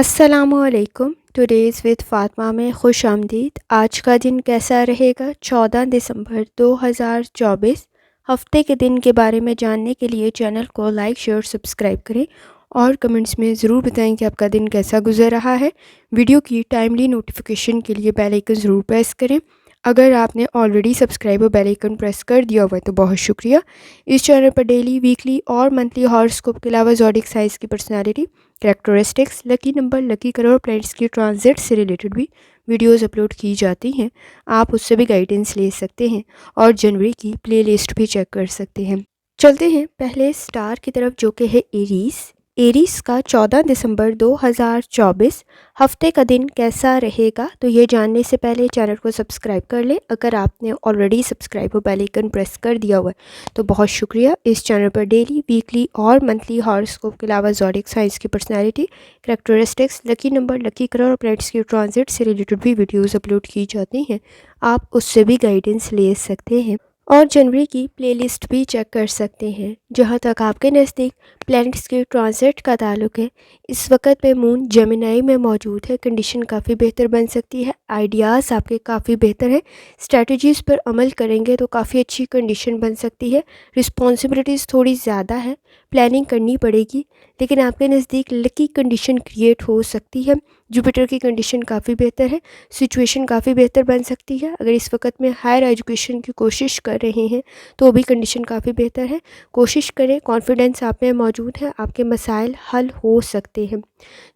अस्सलामुअलैकुम। Today's with Fatima में खुश आमदीद। आज का दिन कैसा रहेगा? 14 दिसंबर 2024 हफ्ते के दिन के बारे में जानने के लिए चैनल को लाइक शेयर सब्सक्राइब करें और कमेंट्स में ज़रूर बताएं कि आपका दिन कैसा गुजर रहा है। वीडियो की टाइमली नोटिफिकेशन के लिए बेल आइकन ज़रूर प्रेस करें। अगर आपने ऑलरेडी सब्सक्राइब और बेल आइकन प्रेस कर दिया हुआ है तो बहुत शुक्रिया। इस चैनल पर डेली, वीकली और मंथली हॉरोस्कोप के अलावा ज़ोडिक साइंस की personality, characteristics, lucky number, lucky colour और प्लैनेट्स की ट्रांजिट से रिलेटेड भी वीडियोस अपलोड की जाती हैं। आप उससे भी गाइडेंस ले सकते हैं और जनवरी की प्लेलिस्ट भी चेक कर सकते हैं। चलते हैं पहले स्टार की तरफ, जो कि है एरीज। एरीज का 14 दिसंबर 2024 हफ्ते का दिन कैसा रहेगा? तो ये जानने से पहले चैनल को सब्सक्राइब कर लें। अगर आपने ऑलरेडी सब्सक्राइब और बेल आइकन प्रेस कर दिया हुआ है तो बहुत शुक्रिया। इस चैनल पर डेली, वीकली और मंथली हॉरोस्कोप के अलावा ज़ोडिक साइंस की personality, characteristics, lucky number, lucky colour और प्लैनेट्स की ट्रांजिट से रिलेटेड भी वीडियोज़ अपलोड की जाती हैं। आप उससे भी गाइडेंस ले सकते हैं और जनवरी की प्लेलिस्ट भी चेक कर सकते हैं। जहां तक आपके नज़दीक प्लैनेट्स के ट्रांजिट का ताल्लुक है, इस वक्त पे मून जेमिनाई में मौजूद है। कंडीशन काफ़ी बेहतर बन सकती है। आइडियाज़ आपके काफ़ी बेहतर हैं। स्ट्रेटजीज़ पर अमल करेंगे तो काफ़ी अच्छी कंडीशन बन सकती है। रिस्पॉन्सिबिलिटीज़ थोड़ी ज़्यादा है, प्लानिंग करनी पड़ेगी, लेकिन आपके नज़दीक लकी कंडीशन क्रिएट हो सकती है। जुपिटर की कंडीशन काफ़ी बेहतर है। सिचुएशन काफ़ी बेहतर बन सकती है। अगर इस वक्त में हायर एजुकेशन की कोशिश कर रहे हैं तो भी कंडीशन काफ़ी बेहतर है। कोशिश करें, कॉन्फिडेंस आप में मौजूद है, आपके मसाइल हल हो सकते हैं।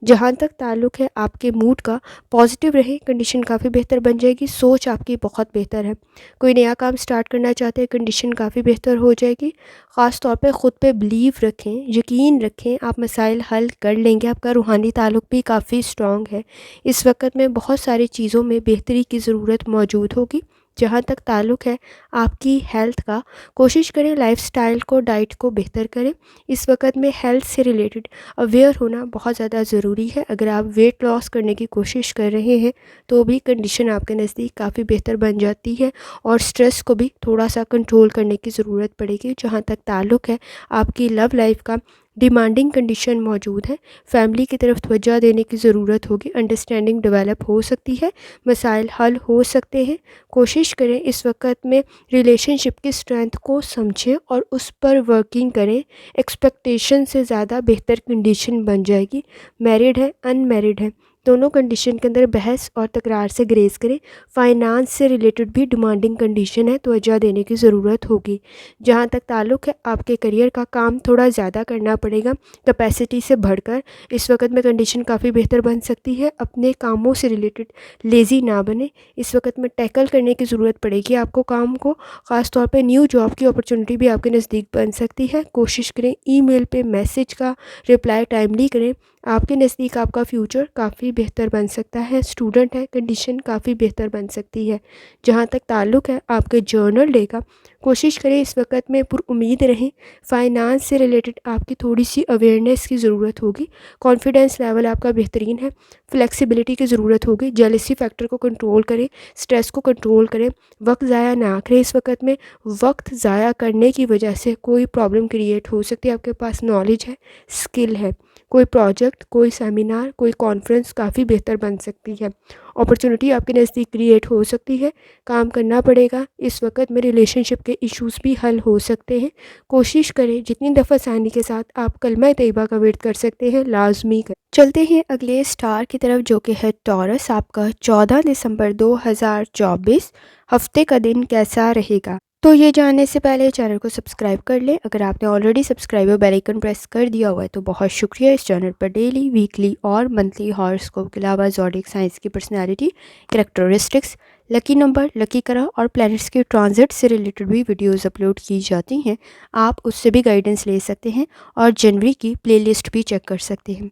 जहाँ तक ताल्लुक़ है आपके मूड का, पॉजिटिव रहे, कंडीशन काफ़ी बेहतर बन जाएगी। सोच आपकी बहुत बेहतर है। कोई नया काम स्टार्ट करना चाहते हैं, कंडीशन काफ़ी बेहतर हो जाएगी। ख़ास तौर पे ख़ुद पे बिलीव रखें, यकीन रखें, आप मसाइल हल कर लेंगे। आपका रूहानी ताल्लुक़ भी काफ़ी स्ट्रॉन्ग है। इस वक्त में बहुत सारी चीज़ों में बेहतरी की ज़रूरत मौजूद होगी। जहाँ तक ताल्लुक़ है आपकी हेल्थ का, कोशिश करें लाइफस्टाइल को, डाइट को बेहतर करें। इस वक्त में हेल्थ से रिलेटेड अवेयर होना बहुत ज़्यादा ज़रूरी है। अगर आप वेट लॉस करने की कोशिश कर रहे हैं तो भी कंडीशन आपके नज़दीक काफ़ी बेहतर बन जाती है और स्ट्रेस को भी थोड़ा सा कंट्रोल करने की ज़रूरत पड़ेगी। जहाँ तक ताल्लुक़ है आपकी लव लाइफ का, डिमांडिंग कंडीशन मौजूद है। फैमिली की तरफ तवज्जो देने की ज़रूरत होगी। अंडरस्टैंडिंग डेवलप हो सकती है, मसाइल हल हो सकते हैं। कोशिश करें इस वक्त में रिलेशनशिप की स्ट्रेंथ को समझें और उस पर वर्किंग करें। एक्सपेक्टेशन से ज़्यादा बेहतर कंडीशन बन जाएगी। मैरिड है, अनमैरिड है, दोनों कंडीशन के अंदर बहस और तकरार से ग्रेज करें। फाइनेंस से रिलेटेड भी डिमांडिंग कंडीशन है, तवज्जो देने की ज़रूरत होगी। जहाँ तक ताल्लुक़ है आपके करियर का, काम थोड़ा ज़्यादा करना पड़ेगा, कैपेसिटी से बढ़कर। इस वक्त में कंडीशन काफ़ी बेहतर बन सकती है। अपने कामों से रिलेटेड लेज़ी ना बने। इस वक्त में टैकल करने की ज़रूरत पड़ेगी आपको काम को। ख़ास तौर पे न्यू जॉब की अपॉर्चुनिटी भी आपके नज़दीक बन सकती है। कोशिश करें ईमेल पे मैसेज का रिप्लाई टाइमली करें। आपके नज़दीक आपका फ्यूचर काफ़ी बेहतर बन सकता है। स्टूडेंट है, कंडीशन काफ़ी बेहतर बन सकती है। जहाँ तक ताल्लुक़ है आपके जर्नल डे का, कोशिश करें इस वक्त में पुरुम्मीद रहें। फाइनेंस से रिलेटेड आपकी थोड़ी सी अवेयरनेस की ज़रूरत होगी। कॉन्फिडेंस लेवल आपका बेहतरीन है। फ्लेक्सिबिलिटी की ज़रूरत होगी। जेलसी फैक्टर को कंट्रोल करें, स्ट्रेस को कंट्रोल करें, वक्त ज़ाया ना करें। इस वक्त में वक्त ज़ाया करने की वजह से कोई प्रॉब्लम क्रिएट हो सकती है। आपके पास नॉलेज है, स्किल है, कोई प्रोजेक्ट, कोई सेमिनार, कोई कॉन्फ्रेंस काफ़ी बेहतर बन सकती है। अपॉर्चुनिटी आपके नज़दीक क्रिएट हो सकती है। काम करना पड़ेगा। इस वक्त में रिलेशनशिप के इश्यूज़ भी हल हो सकते हैं। कोशिश करें जितनी दफ़ा आसानी के साथ आप कलमा तैयबा का वेट कर सकते हैं, लाजमी करें। चलते हैं अगले स्टार की तरफ, जो कि है टॉरस। आपका 14 दिसंबर 2024 हफ्ते का दिन कैसा रहेगा? तो ये जानने से पहले चैनल को सब्सक्राइब कर लें। अगर आपने ऑलरेडी सब्सक्राइब और बेल आइकन प्रेस कर दिया हुआ है तो बहुत शुक्रिया। इस चैनल पर डेली, वीकली और मंथली हॉरोस्कोप के अलावा ज़ोडिक साइंस की personality, characteristics, lucky number, lucky colour और प्लैनेट्स के ट्रांजिट से रिलेटेड भी वीडियोस अपलोड की जाती हैं। आप उससे भी गाइडेंस ले सकते हैं और जनवरी की प्लेलिस्ट भी चेक कर सकते हैं।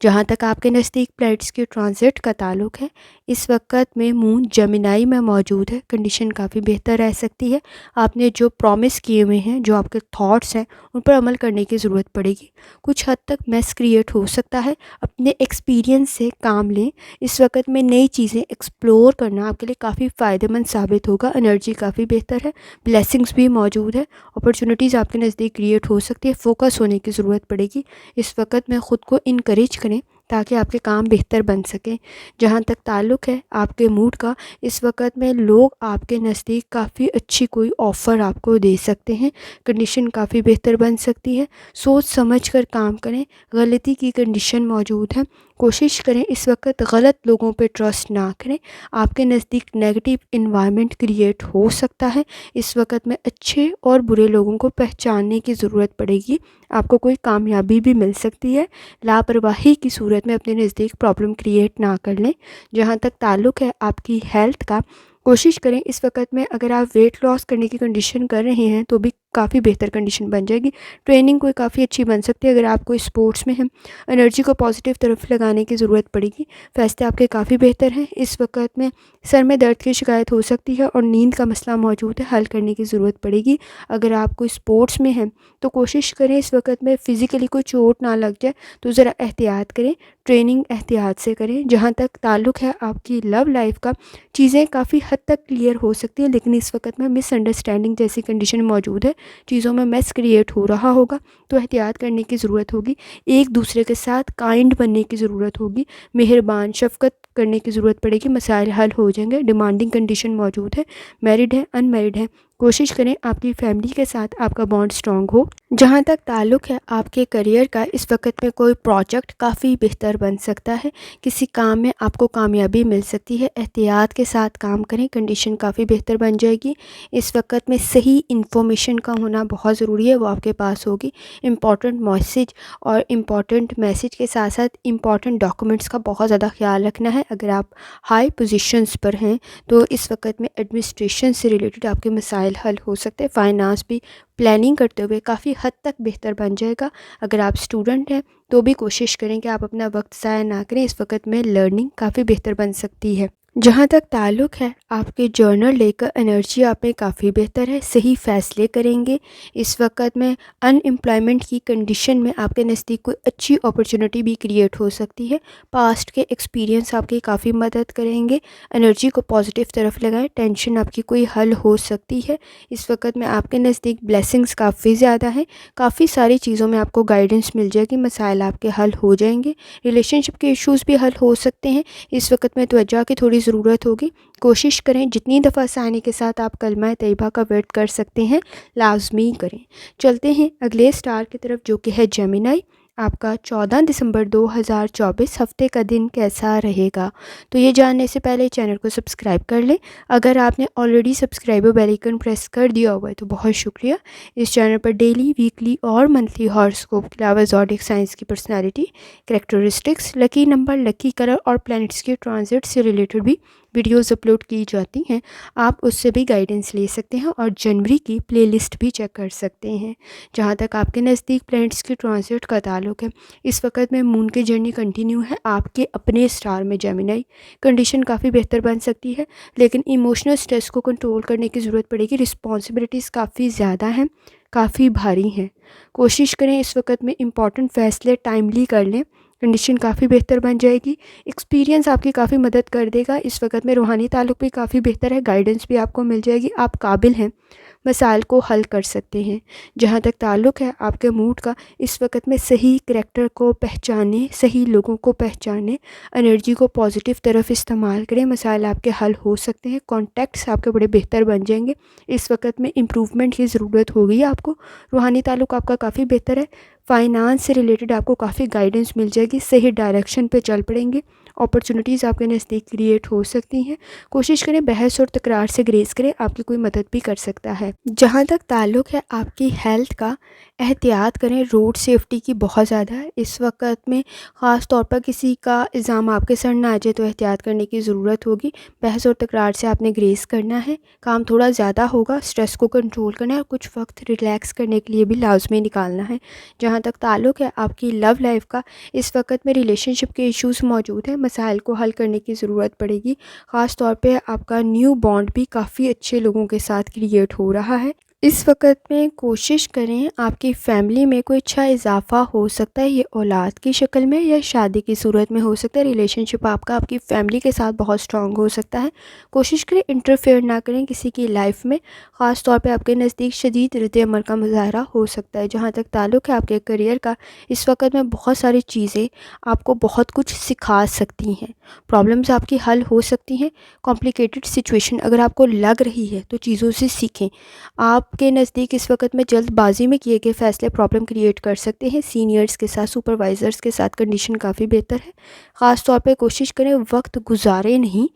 जहाँ तक आपके नज़दीक प्लैनेट्स के ट्रांजिट का ताल्लुक़ है, इस वक्त में मून जेमिनाई में मौजूद है। कंडीशन काफ़ी बेहतर रह सकती है। आपने जो प्रॉमिस किए हुए हैं, जो आपके थॉट्स हैं, उन पर अमल करने की ज़रूरत पड़ेगी। कुछ हद तक मैस क्रिएट हो सकता है। अपने एक्सपीरियंस से काम लें। इस वक्त में नई चीज़ें एक्सप्लोर करना आपके लिए काफ़ी फ़ायदेमंद साबित होगा। एनर्जी काफ़ी बेहतर है, ब्लेसिंग्स भी मौजूद है। अपॉर्चुनिटीज़ आपके नज़दीक क्रिएट हो सकती है। फोकस होने की ज़रूरत पड़ेगी। इस वक्त में ख़ुद को इनकरेज करें, ताकि आपके काम बेहतर बन सकें। जहाँ तक ताल्लुक़ है आपके मूड का, इस वक़्त में लोग आपके नज़दीक काफ़ी अच्छी कोई ऑफ़र आपको दे सकते हैं, कंडीशन काफ़ी बेहतर बन सकती है। सोच समझ कर काम करें, गलती की कंडीशन मौजूद है। कोशिश करें इस वक़्त गलत लोगों पे ट्रस्ट ना करें। आपके नज़दीक नेगेटिव एनवायरनमेंट क्रिएट हो सकता है। इस वक़्त में अच्छे और बुरे लोगों को पहचानने की ज़रूरत पड़ेगी। आपको कोई कामयाबी भी मिल सकती है। लापरवाही की सूरत में अपने नज़दीक प्रॉब्लम क्रिएट ना कर लें। जहाँ तक ताल्लुक़ है आपकी हेल्थ का, कोशिश करें इस वक़्त में अगर आप वेट लॉस करने की कंडीशन कर रहे हैं तो भी काफ़ी बेहतर कंडीशन बन जाएगी। ट्रेनिंग कोई काफ़ी अच्छी बन सकती है। अगर आप कोई स्पोर्ट्स में हैं, एनर्जी को पॉजिटिव तरफ लगाने की ज़रूरत पड़ेगी। फ़ैसले आपके काफ़ी बेहतर हैं। इस वक़्त में सर में दर्द की शिकायत हो सकती है और नींद का मसला मौजूद है, हल करने की ज़रूरत पड़ेगी। अगर आप कोई स्पोर्ट्स में हैं तो कोशिश करें इस वक़्त में फ़िज़िकली कोई चोट ना लग जाए, तो ज़रा एहतियात करें, ट्रेनिंग एहतियात से करें। जहाँ तक ताल्लुक़ है आपकी लव लाइफ़ का, चीज़ें काफ़ी हद तक क्लियर हो सकती हैं, लेकिन इस वक़्त में मिसअंडरस्टैंडिंग जैसी कंडीशन मौजूद है, चीज़ों में मेस क्रिएट हो रहा होगा, तो एहतियात करने की ज़रूरत होगी। एक दूसरे के साथ काइंड बनने की ज़रूरत होगी, मेहरबान शफ़क़त करने की ज़रूरत पड़ेगी, मसाइल हल हो जाएंगे। डिमांडिंग कंडीशन मौजूद है, मैरिड है, अनमैरिड है, कोशिश करें आपकी फैमिली के साथ आपका बॉन्ड स्ट्रॉन्ग हो। जहाँ तक ताल्लुक़ है आपके करियर का, इस वक्त में कोई प्रोजेक्ट काफ़ी बेहतर बन सकता है, किसी काम में आपको कामयाबी मिल सकती है। एहतियात के साथ काम करें, कंडीशन काफ़ी बेहतर बन जाएगी। इस वक्त में सही इन्फॉर्मेशन का होना बहुत ज़रूरी है, वो आपके पास होगी। इम्पॉर्टेंट मैसेज के साथ साथ इम्पॉर्टेंट डॉक्यूमेंट्स का बहुत ज़्यादा ख्याल रखना है। अगर आप हाई पोजीशंस पर हैं तो इस वक्त में एडमिनिस्ट्रेशन से रिलेटेड आपके मसाइल हल हो सकते हैं। फाइनेंस भी प्लानिंग करते हुए काफ़ी हद तक बेहतर बन जाएगा। अगर आप स्टूडेंट हैं तो भी कोशिश करें कि आप अपना वक्त ज़ाया ना करें। इस वक्त में लर्निंग काफ़ी बेहतर बन सकती है। जहाँ तक ताल्लुक़ है आपके जर्नल लेकर, एनर्जी आप में काफ़ी बेहतर है, सही फ़ैसले करेंगे। इस वक्त में अनएम्प्लॉयमेंट की कंडीशन में आपके नज़दीक कोई अच्छी अपॉर्चुनिटी भी क्रिएट हो सकती है। पास्ट के एक्सपीरियंस आपकी काफ़ी मदद करेंगे। एनर्जी को पॉजिटिव तरफ लगाएं, टेंशन आपकी कोई हल हो सकती है। इस वक्त में आपके नज़दीक ब्लेसिंग्स काफ़ी ज़्यादा हैं, काफ़ी सारी चीज़ों में आपको गाइडेंस मिल जाएगी, मसाइल आपके हल हो जाएंगे। रिलेशनशिप के इश्यूज़ भी हल हो सकते हैं। इस वक्त में तवज्जो की थोड़ी ज़रूरत होगी। कोशिश करें जितनी दफ़ा आसानी के साथ आप कलमा तैयबा का वर्द कर सकते हैं, लाजमी करें। चलते हैं अगले स्टार की तरफ, जो कि है जेमिनी। आपका 14 दिसंबर 2024 हफ्ते का दिन कैसा रहेगा? तो ये जानने से पहले चैनल को सब्सक्राइब कर लें। अगर आपने already subscriber bell icon press कर दिया हुआ है तो बहुत शुक्रिया। इस चैनल पर डेली, वीकली और मंथली हॉरोस्कोप के अलावा ज़ोडिक साइंस की personality, characteristics, lucky number, lucky colour और प्लैनेट्स के ट्रांजिट से रिलेटेड भी वीडियोस अपलोड की जाती हैं। आप उससे भी गाइडेंस ले सकते हैं और जनवरी की प्लेलिस्ट भी चेक कर सकते हैं। जहाँ तक आपके नज़दीक प्लैनेट्स के ट्रांजिट का ताल्लुक़ है, इस वक्त में मून की जर्नी कंटिन्यू है आपके अपने स्टार में जेमिनी। कंडीशन काफ़ी बेहतर बन सकती है, लेकिन इमोशनल स्ट्रेस को कंट्रोल करने की ज़रूरत पड़ेगी। रिस्पॉन्सिबिलिटीज़ काफ़ी ज़्यादा हैं, काफ़ी भारी हैं। कोशिश करें इस वक्त में इम्पॉर्टेंट फ़ैसले टाइमली कर लें, कंडीशन काफ़ी बेहतर बन जाएगी। एक्सपीरियंस आपकी काफ़ी मदद कर देगा। इस वक्त में रूहानी ताल्लुक़ भी काफ़ी बेहतर है, गाइडेंस भी आपको मिल जाएगी। आप काबिल हैं, मसाइल को हल कर सकते हैं। जहाँ तक ताल्लुक़ है आपके मूड का, इस वक्त में सही करैक्टर को पहचानें, सही लोगों को पहचानें, एनर्जी को पॉजिटिव तरफ इस्तेमाल करें, मसाइल आपके हल हो सकते हैं। कॉन्टैक्ट्स आपके बड़े बेहतर बन जाएंगे। इस वक्त में इम्प्रूवमेंट की ज़रूरत होगी आपको। रूहानी ताल्लुक़ आपका काफ़ी बेहतर है। फाइनेंस से रिलेटेड आपको काफ़ी गाइडेंस मिल जाएगी, सही डायरेक्शन पे चल पड़ेंगे। अपॉर्चुनिटीज़ आपके नज़दीक क्रिएट हो सकती हैं। कोशिश करें बहस और तकरार से ग्रेस करें, आपकी कोई मदद भी कर सकता है। जहाँ तक ताल्लुक़ है आपकी हेल्थ का, एहतियात करें, रोड सेफ्टी की बहुत ज़्यादा है। इस वक्त में ख़ास तौर पर किसी का इल्ज़ाम आपके सर ना आ जाए तो एहतियात करने की ज़रूरत होगी। बहस और तकरार से आपने ग्रेस करना है। काम थोड़ा ज़्यादा होगा, स्ट्रेस को कंट्रोल करना है और कुछ वक्त रिलैक्स करने के लिए भी लाजमी निकालना है। जहाँ तक ताल्लुक़ है आपकी लव लाइफ का, इस वक्त में रिलेशनशिप के इश्यूज़ मौजूद हैं, मसाइल को हल करने की ज़रूरत पड़ेगी। ख़ास तौर पे आपका न्यू बॉन्ड भी काफ़ी अच्छे लोगों के साथ क्रिएट हो रहा है। इस वक़्त में कोशिश करें आपकी फ़ैमिली में कोई अच्छा इज़ाफ़ा हो सकता है, ये औलाद की शक्ल में या शादी की सूरत में हो सकता है। रिलेशनशिप आपका आपकी फ़ैमिली के साथ बहुत स्ट्रॉन्ग हो सकता है। कोशिश करें इंटरफेयर ना करें किसी की लाइफ़ में। ख़ास तौर पे आपके नज़दीक शदीद रद्द-ए-अमल का मुज़ाहरा हो सकता है। जहाँ तक ताल्लुक़ है आपके करियर का, इस वक़्त में बहुत सारी चीज़ें आपको बहुत कुछ सिखा सकती हैं। प्रॉब्लम्स आपकी हल हो सकती हैं। कॉम्प्लिकेटेड सिचुएशन अगर आपको लग रही है तो चीज़ों से सीखें। आपके नज़दीक इस वक़्त में जल्दबाज़ी में किए गए फ़ैसले प्रॉब्लम क्रिएट कर सकते हैं। सीनियर्स के साथ, सुपरवाइज़र्स के साथ कंडीशन काफ़ी बेहतर है। ख़ास तौर पे कोशिश करें वक़्त गुज़ारें नहीं,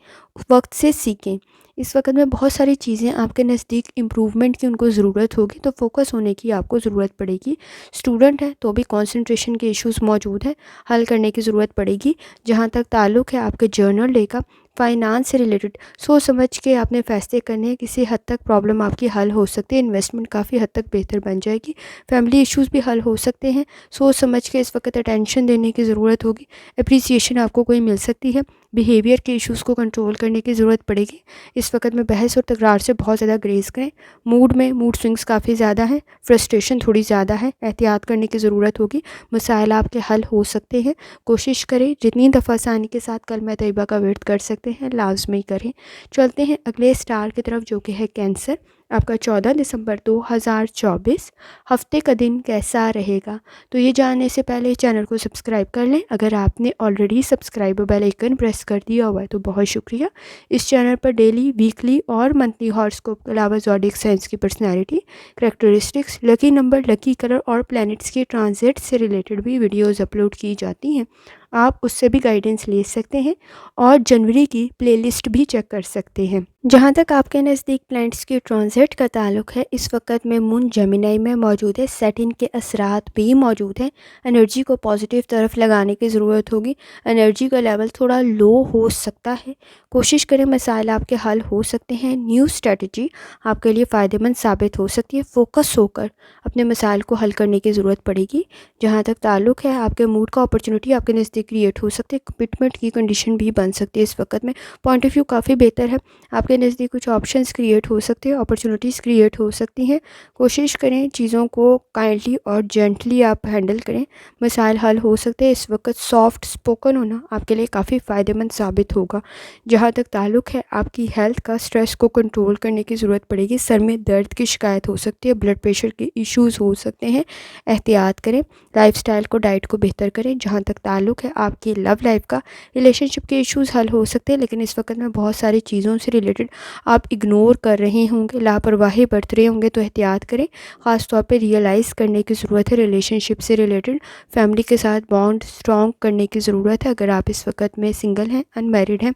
वक़्त से सीखें। इस वक़्त में बहुत सारी चीज़ें आपके नज़दीक इम्प्रूवमेंट की उनको ज़रूरत होगी, तो फ़ोकस होने की आपको ज़रूरत पड़ेगी। स्टूडेंट हैं तो भी कंसंट्रेशन के इश्यूज़ मौजूद हैं, हल करने की ज़रूरत पड़ेगी। जहाँ तक ताल्लुक़ है आपके जर्नल डे का, फाइनेंस से रिलेटेड सोच समझ के आपने फ़ैसले करने हैं। किसी हद तक प्रॉब्लम आपकी हल हो सकती है। इन्वेस्टमेंट काफ़ी हद तक बेहतर बन जाएगी। फैमिली इश्यूज़ भी हल हो सकते हैं। सोच समझ के इस वक्त अटेंशन देने की ज़रूरत होगी। अप्रिसिएशन आपको कोई मिल सकती है। बिहेवियर के इश्यूज़ को कंट्रोल करने की ज़रूरत पड़ेगी। इस वक्त में बहस और तकरार से बहुत ज़्यादा ग्रेज़ करें। मूड स्विंग्स काफ़ी ज़्यादा हैं। फ्रस्ट्रेशन थोड़ी ज़्यादा है। एहतियात करने की ज़रूरत होगी। मसाइल आपके हल हो सकते हैं। कोशिश करें जितनी दफ़ा आसानी के साथ कलमा तैयबा का वर्द कर सकते हैं लाज़मी करें। चलते हैं अगले स्टार की तरफ जो कि है कैंसर। आपका 14 दिसंबर 2024 हफ्ते का दिन कैसा रहेगा? तो ये जानने से पहले चैनल को सब्सक्राइब कर लें। अगर आपने already subscribe bell icon press कर दिया हुआ है तो बहुत शुक्रिया। इस चैनल पर डेली, वीकली और मंथली हॉरोस्कोप के अलावा ज़ोडिएक साइंस की personality, characteristics, lucky number, lucky colour और प्लैनेट्स के ट्रांजिट से रिलेटेड भी वीडियोज़ अपलोड की जाती हैं। आप उससे भी गाइडेंस ले सकते हैं और जनवरी की प्लेलिस्ट भी चेक कर सकते हैं। जहाँ तक आपके नज़दीक प्लैनेट्स की ट्रांजिट का ताल्लुक़ है, इस वक्त में मून जेमिनी में मौजूद है। सैटर्न के असरात भी मौजूद हैं। एनर्जी को पॉजिटिव तरफ लगाने की ज़रूरत होगी। एनर्जी का लेवल थोड़ा लो हो सकता है। कोशिश करें मसाइल आपके हल हो सकते हैं। न्यू स्ट्रेटजी आपके लिए फ़ायदेमंद साबित हो सकती है। फोकस होकर अपने मसाइल को हल करने की ज़रूरत पड़ेगी। जहाँ तक ताल्लुक़ है आपके मूड का, अपॉर्चुनिटी आपके नज़दीक क्रिएट हो सकती है। कमिटमेंट की कंडीशन भी बन सकती है। इस वक्त में पॉइंट ऑफ व्यू काफ़ी बेहतर है। आपके नज़दीक कुछ ऑप्शंस क्रिएट हो सकते हैं, अपॉर्चुनिटीज़ क्रिएट हो सकती हैं। कोशिश करें चीज़ों को काइंडली और जेंटली आप हैंडल करें। मसाइल हल हो सकते हैं। इस वक्त सॉफ्ट स्पोकन होना आपके लिए काफ़ी फ़ायदेमंद साबित होगा। जहाँ तक ताल्लुक़ है आपकी हेल्थ का, स्ट्रेस को कंट्रोल करने की ज़रूरत पड़ेगी। सर में दर्द की शिकायत हो सकती है। ब्लड प्रेशर के इश्यूज़ हो सकते हैं। एहतियात करें। लाइफस्टाइल को, डाइट को बेहतर करें। जहाँ तक ताल्लुक़ है आपकी लव लाइफ का, रिलेशनशिप के इश्यूज़ हल हो सकते हैं, लेकिन इस वक्त में बहुत सारी चीज़ों से रिलेटेड आप इग्नोर कर रहे होंगे, लापरवाही बरत रहे होंगे, तो एहतियात करें। ख़ास तौर पे रियलाइज़ करने की ज़रूरत है। रिलेशनशिप से रिलेटेड फैमिली के साथ बॉन्ड स्ट्रॉन्ग करने की ज़रूरत है। अगर आप इस वक्त में सिंगल हैं, अनमैरिड हैं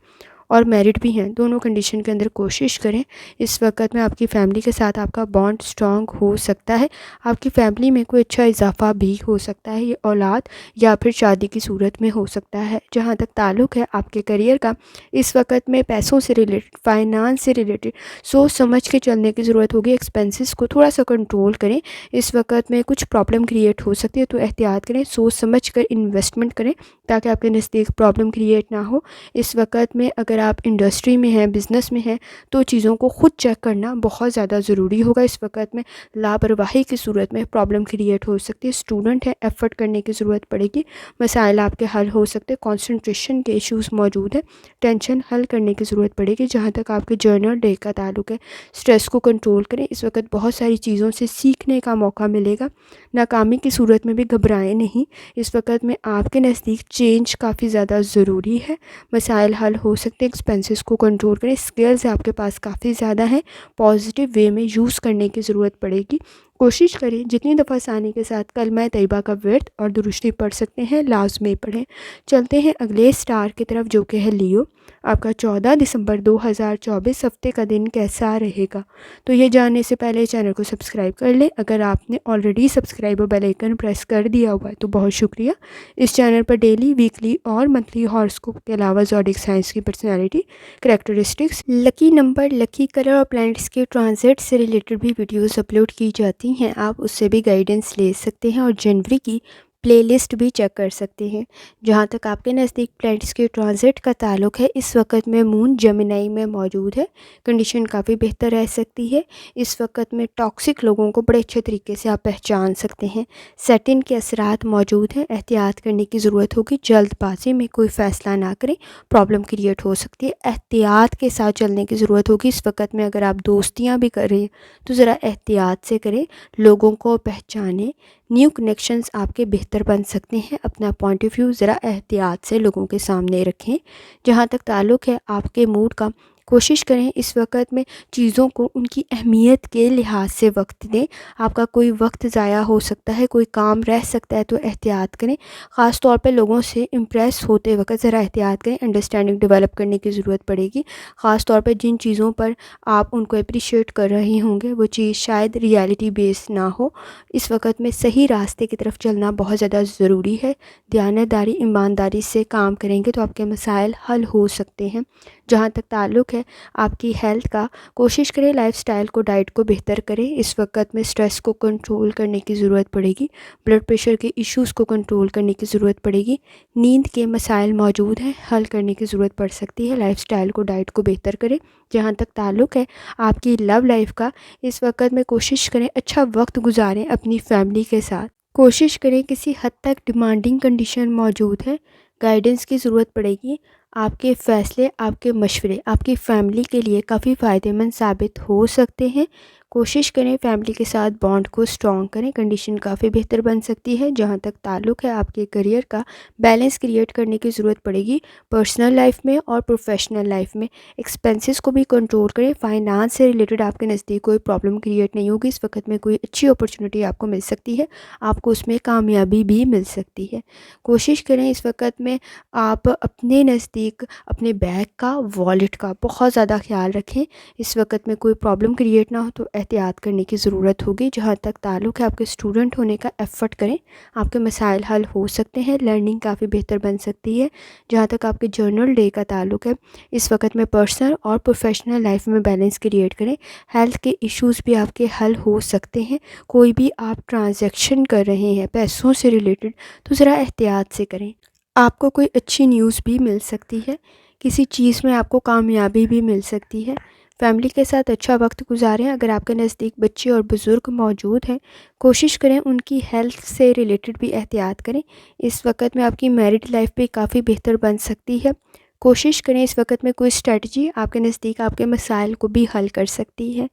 और मैरिड भी हैं, दोनों कंडीशन के अंदर कोशिश करें। इस वक्त में आपकी फ़ैमिली के साथ आपका बॉन्ड स्ट्रॉन्ग हो सकता है। आपकी फ़ैमिली में कोई अच्छा इजाफा भी हो सकता है। ये औलाद या फिर शादी की सूरत में हो सकता है। जहाँ तक ताल्लुक़ है आपके करियर का, इस वक्त में पैसों से रिलेटेड, फाइनेंस से रिलेटेड सोच समझ के चलने की ज़रूरत होगी। एक्सपेंसेस को थोड़ा सा कंट्रोल करें। इस वक्त में कुछ प्रॉब्लम क्रिएट हो सकती है, तो एहतियात करें। सोच समझ कर इन्वेस्टमेंट करें ताकि आपके नज़दीक प्रॉब्लम क्रिएट ना हो। इस वक्त में अगर आप इंडस्ट्री में हैं, बिज़नेस में हैं, तो चीज़ों को खुद चेक करना बहुत ज़्यादा ज़रूरी होगा। इस वक्त में लापरवाही की सूरत में प्रॉब्लम क्रिएट हो सकती है। स्टूडेंट है, एफर्ट करने की ज़रूरत पड़ेगी। मसाइल आपके हल हो सकते हैं। कॉन्सेंट्रेशन के इश्यूज़ मौजूद हैं। टेंशन हल करने की ज़रूरत पड़ेगी। जहाँ तक आपके जर्नल डे का ताल्लुक़ है, स्ट्रेस को कंट्रोल करें। इस वक्त बहुत सारी चीज़ों से सीखने का मौका मिलेगा। नाकामी की सूरत में भी घबराएं नहीं। इस वक्त में आपके नज़दीक चेंज काफ़ी ज़्यादा ज़रूरी है। मसाइल हल हो सकते हैं। एक्सपेंसेस को कंट्रोल करें। स्किल्स आपके पास काफ़ी ज़्यादा हैं, पॉजिटिव वे में यूज़ करने की ज़रूरत पड़ेगी। कोशिश करें जितनी दफ़ा आसानी के साथ कलमा तैयबा का वर्द और दुरुस्ती पढ़ सकते हैं लाजमी पढ़ें। चलते हैं अगले स्टार की तरफ जो कि है लियो। आपका 14 दिसंबर 2024 हफ्ते का दिन कैसा रहेगा? तो ये जानने से पहले चैनल को सब्सक्राइब कर लें। अगर आपने already subscribe bell icon press कर दिया हुआ है तो बहुत शुक्रिया। इस चैनल पर डेली, वीकली और मंथली हॉरोस्कोप के अलावा ज़ोडिएक साइंस की personality, characteristics, lucky number, lucky colour और प्लैनेट्स के ट्रांजिट से रिलेटेड भी वीडियोज़ अपलोड की जाती हैं। आप उससे भी गाइडेंस ले सकते हैं और जनवरी की प्लेलिस्ट भी चेक कर सकते हैं। जहाँ तक आपके नज़दीक प्लैनेट्स के ट्रांजिट का ताल्लुक़ है, इस वक्त में मून जेमिनी में मौजूद है। कंडीशन काफ़ी बेहतर रह सकती है। इस वक्त में टॉक्सिक लोगों को बड़े अच्छे तरीके से आप पहचान सकते हैं। सैटर्न के असरात मौजूद हैं, एहतियात करने की ज़रूरत होगी। जल्दबाजी में कोई फ़ैसला ना करें, प्रॉब्लम क्रिएट हो सकती है। एहतियात के साथ चलने की ज़रूरत होगी। इस वक्त में अगर आप दोस्तियाँ भी कर रहे हैं तो ज़रा एहतियात से करें, लोगों को पहचानें। न्यू कनेक्शंस आपके बेहतर बन सकते हैं। अपना पॉइंट ऑफ व्यू ज़रा एहतियात से लोगों के सामने रखें। जहाँ तक ताल्लुक़ है आपके मूड का, कोशिश करें इस वक्त में चीज़ों को उनकी अहमियत के लिहाज से वक्त दें। आपका कोई वक्त ज़ाया हो सकता है, कोई काम रह सकता है, तो एहतियात करें। ख़ास तौर पे लोगों से इम्प्रेस होते वक्त ज़रा एहतियात करें। अंडरस्टैंडिंग डेवलप करने की ज़रूरत पड़ेगी। ख़ास तौर पे जिन चीज़ों पर आप उनको अप्रिशिएट कर रहे होंगे वो चीज़ शायद रियलिटी बेस्ड ना हो। इस वक्त में सही रास्ते की तरफ चलना बहुत ज़्यादा ज़रूरी है। दयानतदारी, ईमानदारी से काम करेंगे तो आपके मसाइल हल हो सकते हैं। जहाँ तक ताल्लुक़ है आपकी हेल्थ का, कोशिश करें लाइफस्टाइल को, डाइट को बेहतर करें। इस वक्त में स्ट्रेस को कंट्रोल करने की ज़रूरत पड़ेगी। ब्लड प्रेशर के इश्यूज़ को कंट्रोल करने की ज़रूरत पड़ेगी। नींद के मसाइल मौजूद हैं, हल करने की ज़रूरत पड़ सकती है। लाइफस्टाइल को, डाइट को बेहतर करें। जहाँ तक ताल्लुक़ है आपकी लव लाइफ का, इस वक्त में कोशिश करें अच्छा वक्त गुजारें अपनी फैमिली के साथ। कोशिश करें, किसी हद तक डिमांडिंग कंडीशन मौजूद है, गाइडेंस की ज़रूरत पड़ेगी। आपके फ़ैसले, आपके मशवरे आपकी फ़ैमिली के लिए काफ़ी फ़ायदेमंद साबित हो सकते हैं। कोशिश करें फैमिली के साथ बॉन्ड को स्ट्रॉन्ग करें, कंडीशन काफ़ी बेहतर बन सकती है। जहाँ तक ताल्लुक़ है आपके करियर का, बैलेंस क्रिएट करने की ज़रूरत पड़ेगी पर्सनल लाइफ में और प्रोफेशनल लाइफ में। एक्सपेंसेस को भी कंट्रोल करें। फाइनेंस से रिलेटेड आपके नज़दीक कोई प्रॉब्लम क्रिएट नहीं होगी। इस वक्त में कोई अच्छी अपॉर्चुनिटी आपको मिल सकती है, आपको उसमें कामयाबी भी मिल सकती है। कोशिश करें इस वक्त में आप अपने नज़दीक अपने बैग का, वॉलेट का बहुत ज़्यादा ख्याल रखें। इस वक्त में कोई प्रॉब्लम क्रिएट ना हो तो एहतियात करने की ज़रूरत होगी। जहाँ तक ताल्लुक़ है आपके स्टूडेंट होने का, एफ़र्ट करें, आपके मसाइल हल हो सकते हैं। लर्निंग काफ़ी बेहतर बन सकती है। जहाँ तक आपके जर्नल डे का ताल्लुक़ है, इस वक्त में पर्सनल और प्रोफेशनल लाइफ में बैलेंस क्रिएट करें। हेल्थ के इश्यूज़ भी आपके हल हो सकते हैं। कोई भी आप ट्रांजैक्शन कर रहे हैं पैसों से रिलेटेड तो ज़रा एहतियात से करें। आपको कोई अच्छी न्यूज़ भी मिल सकती है, किसी चीज़ में आपको कामयाबी भी मिल सकती है। फैमिली के साथ अच्छा वक्त गुजारें। अगर आपके नज़दीक बच्चे और बुज़ुर्ग मौजूद हैं, कोशिश करें उनकी हेल्थ से रिलेटेड भी एहतियात करें। इस वक्त में आपकी मैरिड लाइफ भी काफ़ी बेहतर बन सकती है। कोशिश करें इस वक्त में कोई स्ट्रेटजी आपके नज़दीक आपके मसाइल को भी हल कर सकती है।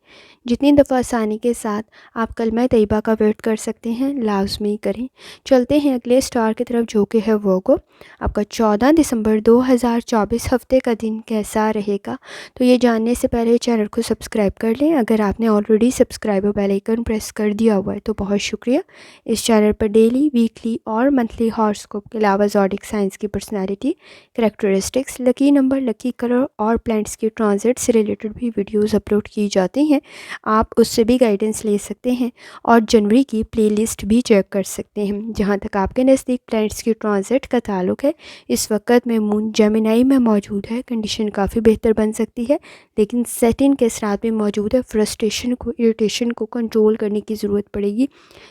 जितनी दफ़ा आसानी के साथ आप कलमा तैयबा का वेट कर सकते हैं, लाजमी करें। चलते हैं अगले स्टार की तरफ जो कि है वर्गो। आपका 14 दिसंबर 2024 हफ्ते का दिन कैसा रहेगा, तो ये जानने से पहले चैनल को सब्सक्राइब कर लें। अगर आपने ऑलरेडी सब्सक्राइब और बेल आइकन प्रेस कर दिया हुआ है तो बहुत शुक्रिया। इस चैनल पर डेली, वीकली और मंथली हॉरोस्कोप के अलावा ज़ोडिक साइंस की personality, characteristics, lucky number, lucky colour और प्लैनेट्स के ट्रांजिट से रिलेटेड भी वीडियोज़ अपलोड की जाती हैं। आप उससे भी गाइडेंस ले सकते हैं और जनवरी की प्लेलिस्ट भी चेक कर सकते हैं। जहां तक आपके नज़दीक प्लैनेट्स की ट्रांजिट का ताल्लुक़ है, इस वक्त में मून जेमिनी में मौजूद है। कंडीशन काफ़ी बेहतर बन सकती है, लेकिन सैटर्न के असरात भी मौजूद है। फ्रस्ट्रेशन को, इरिटेशन को कंट्रोल करने की ज़रूरत पड़ेगी।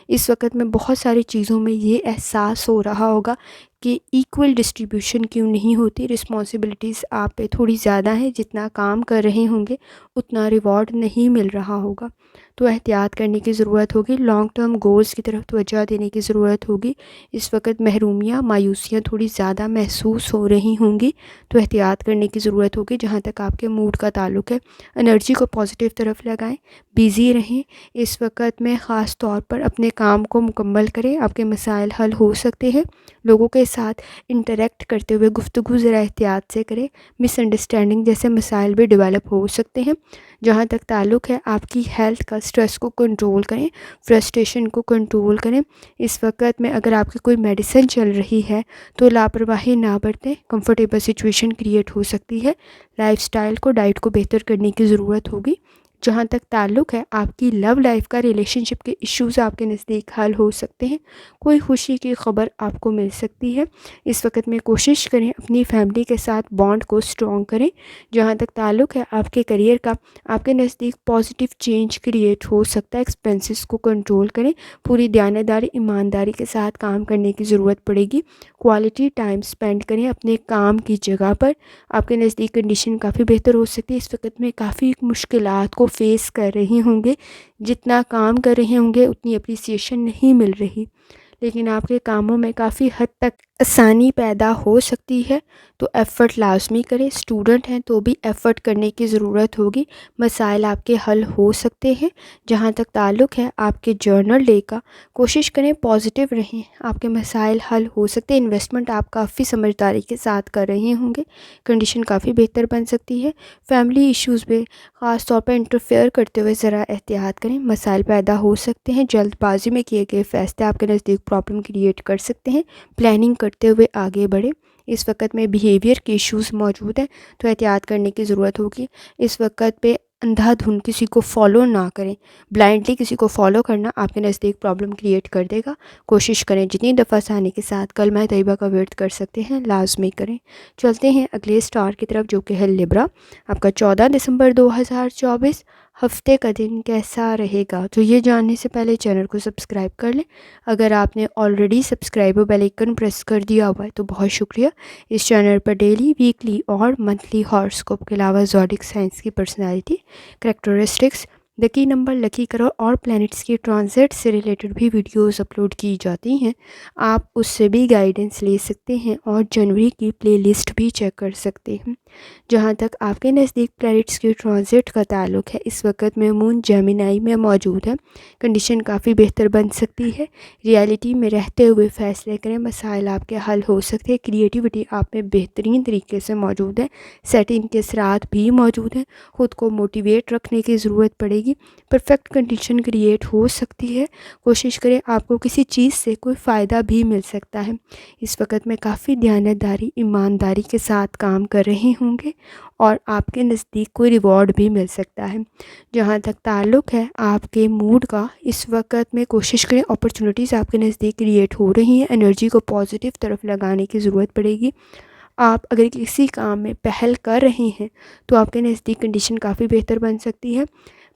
इस वक्त में बहुत सारी चीज़ों में ये एहसास हो रहा होगा कि इक्वल डिस्ट्रीब्यूशन क्यों नहीं होती। रिस्पॉन्सिबिलिटीज़ आप पे थोड़ी ज़्यादा है, जितना काम कर रहे होंगे उतना रिवॉर्ड नहीं मिल रहा होगा, तो एहतियात करने की ज़रूरत होगी। लॉन्ग टर्म गोल्स की तरफ तवज्जो देने की ज़रूरत होगी। इस वक्त महरूमियाँ, मायूसियाँ थोड़ी ज़्यादा महसूस हो रही होंगी, तो एहतियात करने की ज़रूरत होगी। जहाँ तक आपके मूड का ताल्लुक़ है, एनर्जी को पॉजिटिव तरफ लगाएं, बिज़ी रहें। इस वक्त में ख़ास तौर पर अपने काम को मुकम्मल करें, आपके मसाइल हल हो सकते हैं। लोगों के साथ इंटरेक्ट करते हुए गुफ्तगू ज़रा एहतियात से करें, मिसअंडरस्टैंडिंग जैसे मसाइल भी डेवलप हो सकते हैं। जहाँ तक ताल्लुक़ है आपकी हेल्थ का, स्ट्रेस को कंट्रोल करें, फ्रस्ट्रेशन को कंट्रोल करें। इस वक्त में अगर आपकी कोई मेडिसिन चल रही है तो लापरवाही ना बरतें, कंफर्टेबल सिचुएशन क्रिएट हो सकती है। लाइफस्टाइल को, डाइट को बेहतर करने की ज़रूरत होगी। जहाँ तक ताल्लुक़ है आपकी लव लाइफ का, रिलेशनशिप के इश्यूज़ आपके नज़दीक हल हो सकते हैं। कोई खुशी की खबर आपको मिल सकती है। इस वक्त में कोशिश करें अपनी फैमिली के साथ बॉन्ड को स्ट्रॉन्ग करें। जहाँ तक ताल्लुक़ है आपके करियर का, आपके नज़दीक पॉजिटिव चेंज क्रिएट हो सकता है। एक्सपेंसेस को कंट्रोल करें। पूरी दयानतदारी, ईमानदारी के साथ काम करने की ज़रूरत पड़ेगी। क्वालिटी टाइम स्पेंड करें अपने काम की जगह पर। आपके नज़दीक कंडीशन काफ़ी बेहतर हो सकती है। इस वक्त में काफ़ी मुश्किलात को फेस कर रहे होंगे। जितना काम कर रहे होंगे उतनी अप्रिसिएशन नहीं मिल रही, लेकिन आपके कामों में काफ़ी हद तक आसानी पैदा हो सकती है। तो एफ़र्ट लाजमी करें। स्टूडेंट हैं तो भी एफ़र्ट करने की ज़रूरत होगी। मसाइल आपके हल हो सकते हैं। जहाँ तक ताल्लुक़ है आपके जर्नल डे का, कोशिश करें पॉजिटिव रहें। आपके मसाइल हल हो सकते हैं। इन्वेस्टमेंट आप काफ़ी समझदारी के साथ कर रहे होंगे। कंडीशन काफ़ी बेहतर बन सकती है। फैमिली इश्यूज़ में ख़ास तौर पर इंटरफेयर करते हुए ज़रा एहतियात करें। मसाइल पैदा हो सकते हैं। जल्दबाजी में किए गए फ़ैसले आपके नज़दीक प्रॉब्लम क्रिएट कर सकते हैं। प्लानिंग करते हुए आगे बढ़ें। इस वक्त में बिहेवियर के इश्यूज़ मौजूद हैं तो एहतियात करने की ज़रूरत होगी। इस वक्त पे अंधाधुंध किसी को फॉलो ना करें। ब्लाइंडली किसी को फॉलो करना आपके नज़दीक प्रॉब्लम क्रिएट कर देगा। कोशिश करें जितनी दफ़ा आसानी के साथ कलमा तैयबा का वर्द कर सकते हैं लाजमी करें। चलते हैं अगले स्टार की तरफ जो कि है लिब्रा। आपका 14 दिसंबर 2024 हफ्ते का दिन कैसा रहेगा, तो ये जानने से पहले चैनल को सब्सक्राइब कर लें। अगर आपने already subscribe bell icon press कर दिया हुआ है तो बहुत शुक्रिया। इस चैनल पर डेली, वीकली और मंथली हॉरोस्कोप के अलावा ज़ोडिक साइंस की personality, characteristics, lucky number, lucky colour और प्लैनेट्स की ट्रांजिट से रिलेटेड भी वीडियोस अपलोड की जाती हैं। आप उससे भी गाइडेंस ले सकते हैं और जनवरी की प्लेलिस्ट भी चेक कर सकते हैं। जहाँ तक आपके नज़दीक प्लैनेट्स की ट्रांजिट का ताल्लुक़ है, इस वक्त में मून जेमिनाई में मौजूद है। कंडीशन काफ़ी बेहतर बन सकती है। रियलिटी में रहते हुए फ़ैसले करें। मसाइल आपके हल हो सकते हैं। क्रिएटिविटी आप में बेहतरीन तरीके से मौजूद है। सेटिंग के असरात भी मौजूद हैं। ख़ुद को मोटिवेट रखने की ज़रूरत पड़ेगी। परफेक्ट कंडीशन क्रिएट हो सकती है। कोशिश करें, आपको किसी चीज़ से कोई फ़ायदा भी मिल सकता है। इस वक्त में काफ़ी दयानतदारी, ईमानदारी के साथ काम कर रहे होंगे और आपके नज़दीक कोई रिवॉर्ड भी मिल सकता है। जहाँ तक ताल्लुक़ है आपके मूड का, इस वक्त में कोशिश करें अपॉर्चुनिटीज़ आपके नज़दीक क्रिएट हो रही हैं। एनर्जी को पॉजिटिव तरफ लगाने की ज़रूरत पड़ेगी। आप अगर किसी काम में पहल कर रहे हैं तो आपके नज़दीक कंडीशन काफ़ी बेहतर बन सकती है।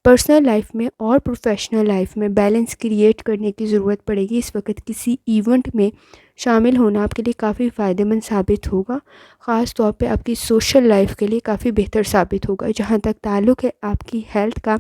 पर्सनल लाइफ में और प्रोफेशनल लाइफ में बैलेंस क्रिएट करने की ज़रूरत पड़ेगी। इस वक्त किसी इवेंट में शामिल होना आपके लिए काफ़ी फ़ायदेमंद साबित होगा। ख़ास तौर पे आपकी सोशल लाइफ के लिए काफ़ी बेहतर साबित होगा। जहाँ तक ताल्लुक़ है आपकी हेल्थ का,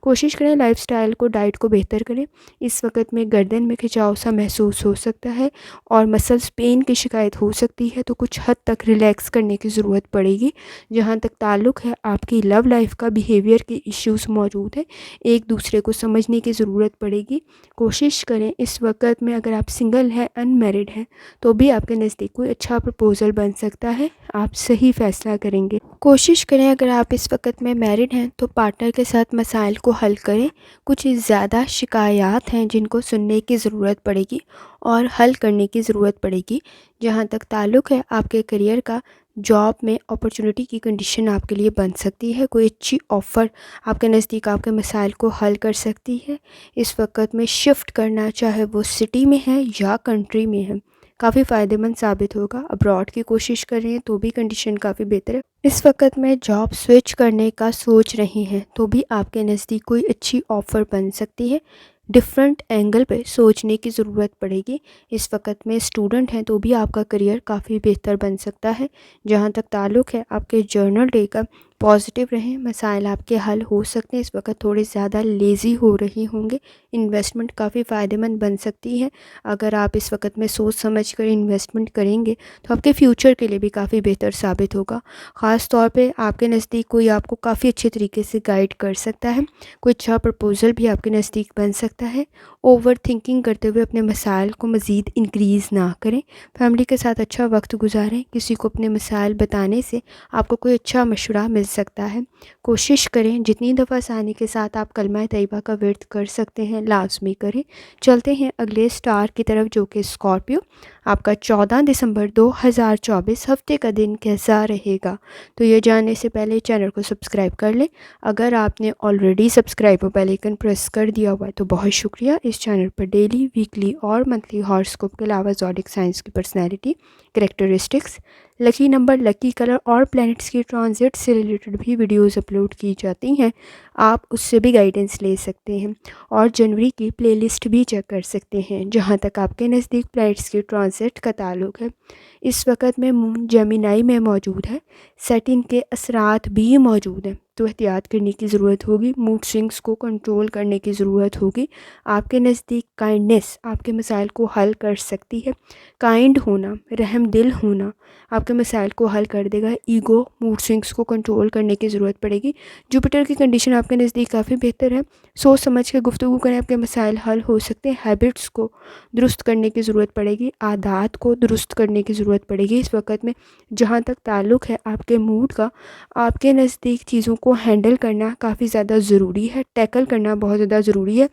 कोशिश करें लाइफस्टाइल को, डाइट को बेहतर करें। इस वक्त में गर्दन में खिंचाव सा महसूस हो सकता है और मसल्स पेन की शिकायत हो सकती है, तो कुछ हद तक रिलैक्स करने की ज़रूरत पड़ेगी। जहाँ तक ताल्लुक़ है आपकी लव लाइफ का, बिहेवियर के इश्यूज़ मौजूद है। एक दूसरे को समझने की ज़रूरत पड़ेगी। कोशिश करें इस वक्त में, अगर आप सिंगल हैं, अनमैरिड हैं, तो भी आपके नज़दीक कोई अच्छा प्रपोज़ल बन सकता है। आप सही फ़ैसला करेंगे। कोशिश करें अगर आप इस वक्त में मैरिड हैं तो पार्टनर के साथ मसाइल को हल करें। कुछ ज़्यादा शिकायत हैं जिनको सुनने की ज़रूरत पड़ेगी और हल करने की ज़रूरत पड़ेगी। जहाँ तक ताल्लुक़ है आपके करियर का, जॉब में अपॉर्चुनिटी की कंडीशन आपके लिए बन सकती है। कोई अच्छी ऑफ़र आपके नज़दीक आपके मसाइल को हल कर सकती है। इस वक्त में शिफ्ट करना, चाहे वो सिटी में है या कंट्री में है, काफ़ी फ़ायदेमंद साबित होगा। अब्रॉड की कोशिश कर रहे हैं तो भी कंडीशन काफ़ी बेहतर है। इस वक्त में जॉब स्विच करने का सोच रहे हैं तो भी आपके नज़दीक कोई अच्छी ऑफ़र बन सकती है। डिफरेंट एंगल पे सोचने की ज़रूरत पड़ेगी। इस वक्त में स्टूडेंट हैं तो भी आपका करियर काफ़ी बेहतर बन सकता है। जहाँ तक ताल्लुक़ है आपके जर्नल डे का, पॉजिटिव रहें। मसाइल आपके हल हो सकते हैं। इस वक्त थोड़े ज़्यादा लेज़ी हो रही होंगे। इन्वेस्टमेंट काफ़ी फ़ायदेमंद बन सकती है। अगर आप इस वक्त में सोच समझ कर इन्वेस्टमेंट करेंगे तो आपके फ्यूचर के लिए भी काफ़ी बेहतर साबित होगा। ख़ास तौर पे आपके नज़दीक कोई आपको काफ़ी अच्छे तरीके से गाइड कर सकता है। कोई अच्छा प्रपोज़ल भी आपके नज़दीक बन सकता है। ओवर थिंकिंग करते हुए अपने मसाइल को मज़ीद इंक्रीज़ ना करें। फैमिली के साथ अच्छा वक्त गुजारें। किसी को अपने मसाइल बताने से आपको कोई अच्छा मशवरा मिल सकता है। कोशिश करें जितनी दफ़ा आसानी के साथ आप कलमा तैयबा का विर्द कर सकते हैं लाजमी करें। चलते हैं अगले स्टार की तरफ जो कि स्कॉर्पियो। आपका 14 दिसंबर 2024 हफ्ते का दिन कैसा रहेगा, तो ये जानने से पहले चैनल को सब्सक्राइब कर लें। अगर आपने ऑलरेडी सब्सक्राइब और बेल आइकन प्रेस कर दिया हुआ है तो बहुत शुक्रिया। इस चैनल पर डेली, वीकली और मंथली हॉरोस्कोप के अलावा ज़ोडिक साइंस की personality, characteristics, lucky number, lucky colour और प्लैनेट्स की ट्रांजिट से रिलेटेड भी वीडियोस अपलोड की जाती हैं। आप उससे भी गाइडेंस ले सकते हैं और जनवरी की प्लेलिस्ट भी चेक कर सकते हैं जहां तक आपके नज़दीक प्लैनेट्स की ट्रांजिट का ताल्लुक है। इस वक्त में मून जेमिनाई में मौजूद है। सेटिंग के असरात भी मौजूद हैं, तो एहतियात करने की ज़रूरत होगी। मूड स्विंग्स को कंट्रोल करने की ज़रूरत होगी। आपके नज़दीक काइंडनेस आपके मसाइल को हल कर सकती है। काइंड होना, रहम दिल होना आपके मसाइल को हल कर देगा। ईगो, मूड स्विंग्स को कंट्रोल करने की ज़रूरत पड़ेगी। जुपिटर की कंडीशन आपके नज़दीक काफ़ी बेहतर है। सोच समझ के गुफ्तगू करें, आपके मसाइल हल हो सकते हैं। हैबिट्स को दुरुस्त करने की ज़रूरत पड़ेगी, आदात को दुरुस्त करने की ज़रूरत पड़ेगी। इस वक्त में जहाँ तक ताल्लुक़ है आपके मूड का, आपके नज़दीक चीज़ों को हैंडल करना काफ़ी ज़्यादा ज़रूरी है, टैकल करना बहुत ज़्यादा ज़रूरी है।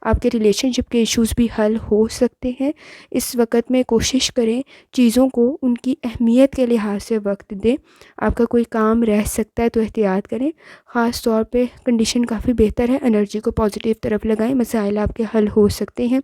आपके रिलेशनशिप के इश्यूज़ भी हल हो सकते हैं। इस वक्त में कोशिश करें चीज़ों को उनकी अहमियत के लिहाज से वक्त दें। आपका कोई काम रह सकता है तो एहतियात करें। ख़ास तौर पे कंडीशन काफ़ी बेहतर है। एनर्जी को पॉजिटिव तरफ लगाएं, मसाइल आपके हल हो सकते हैं।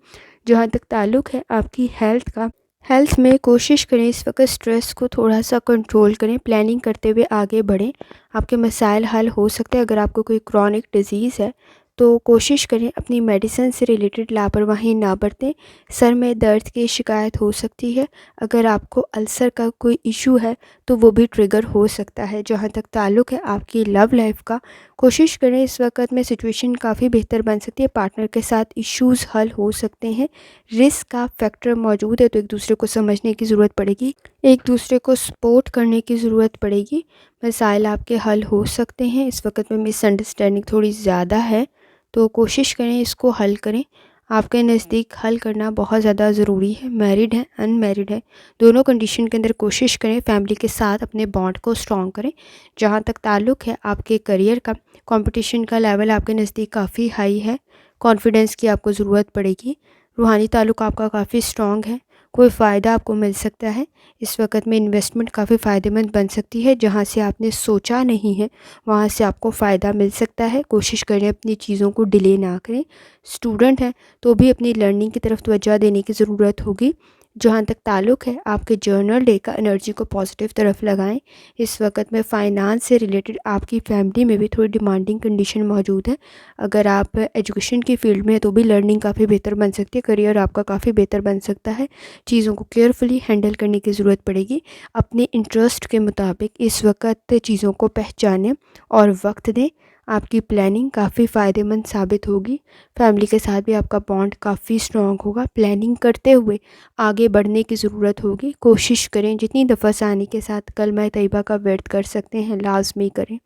जहाँ तक ताल्लुक़ है आपकी हेल्थ का, हेल्थ में कोशिश करें इस वक्त स्ट्रेस को थोड़ा सा कंट्रोल करें। प्लानिंग करते हुए आगे बढ़ें, आपके मसाइल हल हो सकते हैं। अगर आपको कोई क्रॉनिक डिजीज़ है तो कोशिश करें अपनी मेडिसिन से रिलेटेड लापरवाही ना बरतें। सर में दर्द की शिकायत हो सकती है। अगर आपको अल्सर का कोई इशू है तो वो भी ट्रिगर हो सकता है। जहाँ तक ताल्लुक़ है आपकी लव लाइफ का, कोशिश करें इस वक्त में सिचुएशन काफ़ी बेहतर बन सकती है। पार्टनर के साथ इश्यूज़ हल हो सकते हैं। रिस्क का फैक्टर मौजूद है तो एक दूसरे को समझने की ज़रूरत पड़ेगी, एक दूसरे को सपोर्ट करने की ज़रूरत पड़ेगी। मसाइल आपके हल हो सकते हैं। इस वक्त में मिसअंडरस्टैंडिंग थोड़ी ज़्यादा है तो कोशिश करें इसको हल करें। आपके नज़दीक हल करना बहुत ज़्यादा ज़रूरी है। मैरिड है, अनमैरिड है, दोनों कंडीशन के अंदर कोशिश करें फैमिली के साथ अपने बॉन्ड को स्ट्रॉन्ग करें। जहाँ तक ताल्लुक़ है आपके करियर का, कंपटीशन का लेवल आपके नज़दीक काफ़ी हाई है। कॉन्फिडेंस की आपको ज़रूरत पड़ेगी। रूहानी ताल्लुक़ आपका काफ़ी स्ट्रॉन्ग है। कोई फ़ायदा आपको मिल सकता है। इस वक्त में इन्वेस्टमेंट काफ़ी फ़ायदेमंद बन सकती है। जहाँ से आपने सोचा नहीं है वहाँ से आपको फ़ायदा मिल सकता है। कोशिश करें अपनी चीज़ों को डिले ना करें। स्टूडेंट हैं तो भी अपनी लर्निंग की तरफ तवज्जो देने की ज़रूरत होगी। जहाँ तक ताल्लुक़ है आपके जर्नल डे का, एनर्जी को पॉजिटिव तरफ लगाएं। इस वक्त में फ़ाइनांस से रिलेटेड आपकी फैमिली में भी थोड़ी डिमांडिंग कंडीशन मौजूद है। अगर आप एजुकेशन की फील्ड में हैं तो भी लर्निंग काफ़ी बेहतर बन सकती है। करियर आपका काफ़ी बेहतर बन सकता है। चीज़ों को केयरफुली हैंडल करने की ज़रूरत पड़ेगी। अपने इंटरेस्ट के मुताबिक इस वक्त चीज़ों को पहचानें और वक्त दें। आपकी प्लानिंग काफ़ी फ़ायदेमंद साबित होगी। फैमिली के साथ भी आपका बॉन्ड काफ़ी स्ट्रॉन्ग होगा। प्लानिंग करते हुए आगे बढ़ने की ज़रूरत होगी। कोशिश करें जितनी दफ़ा आसानी के साथ कलमा तैयबा का विर्द कर सकते हैं लाजमी करें।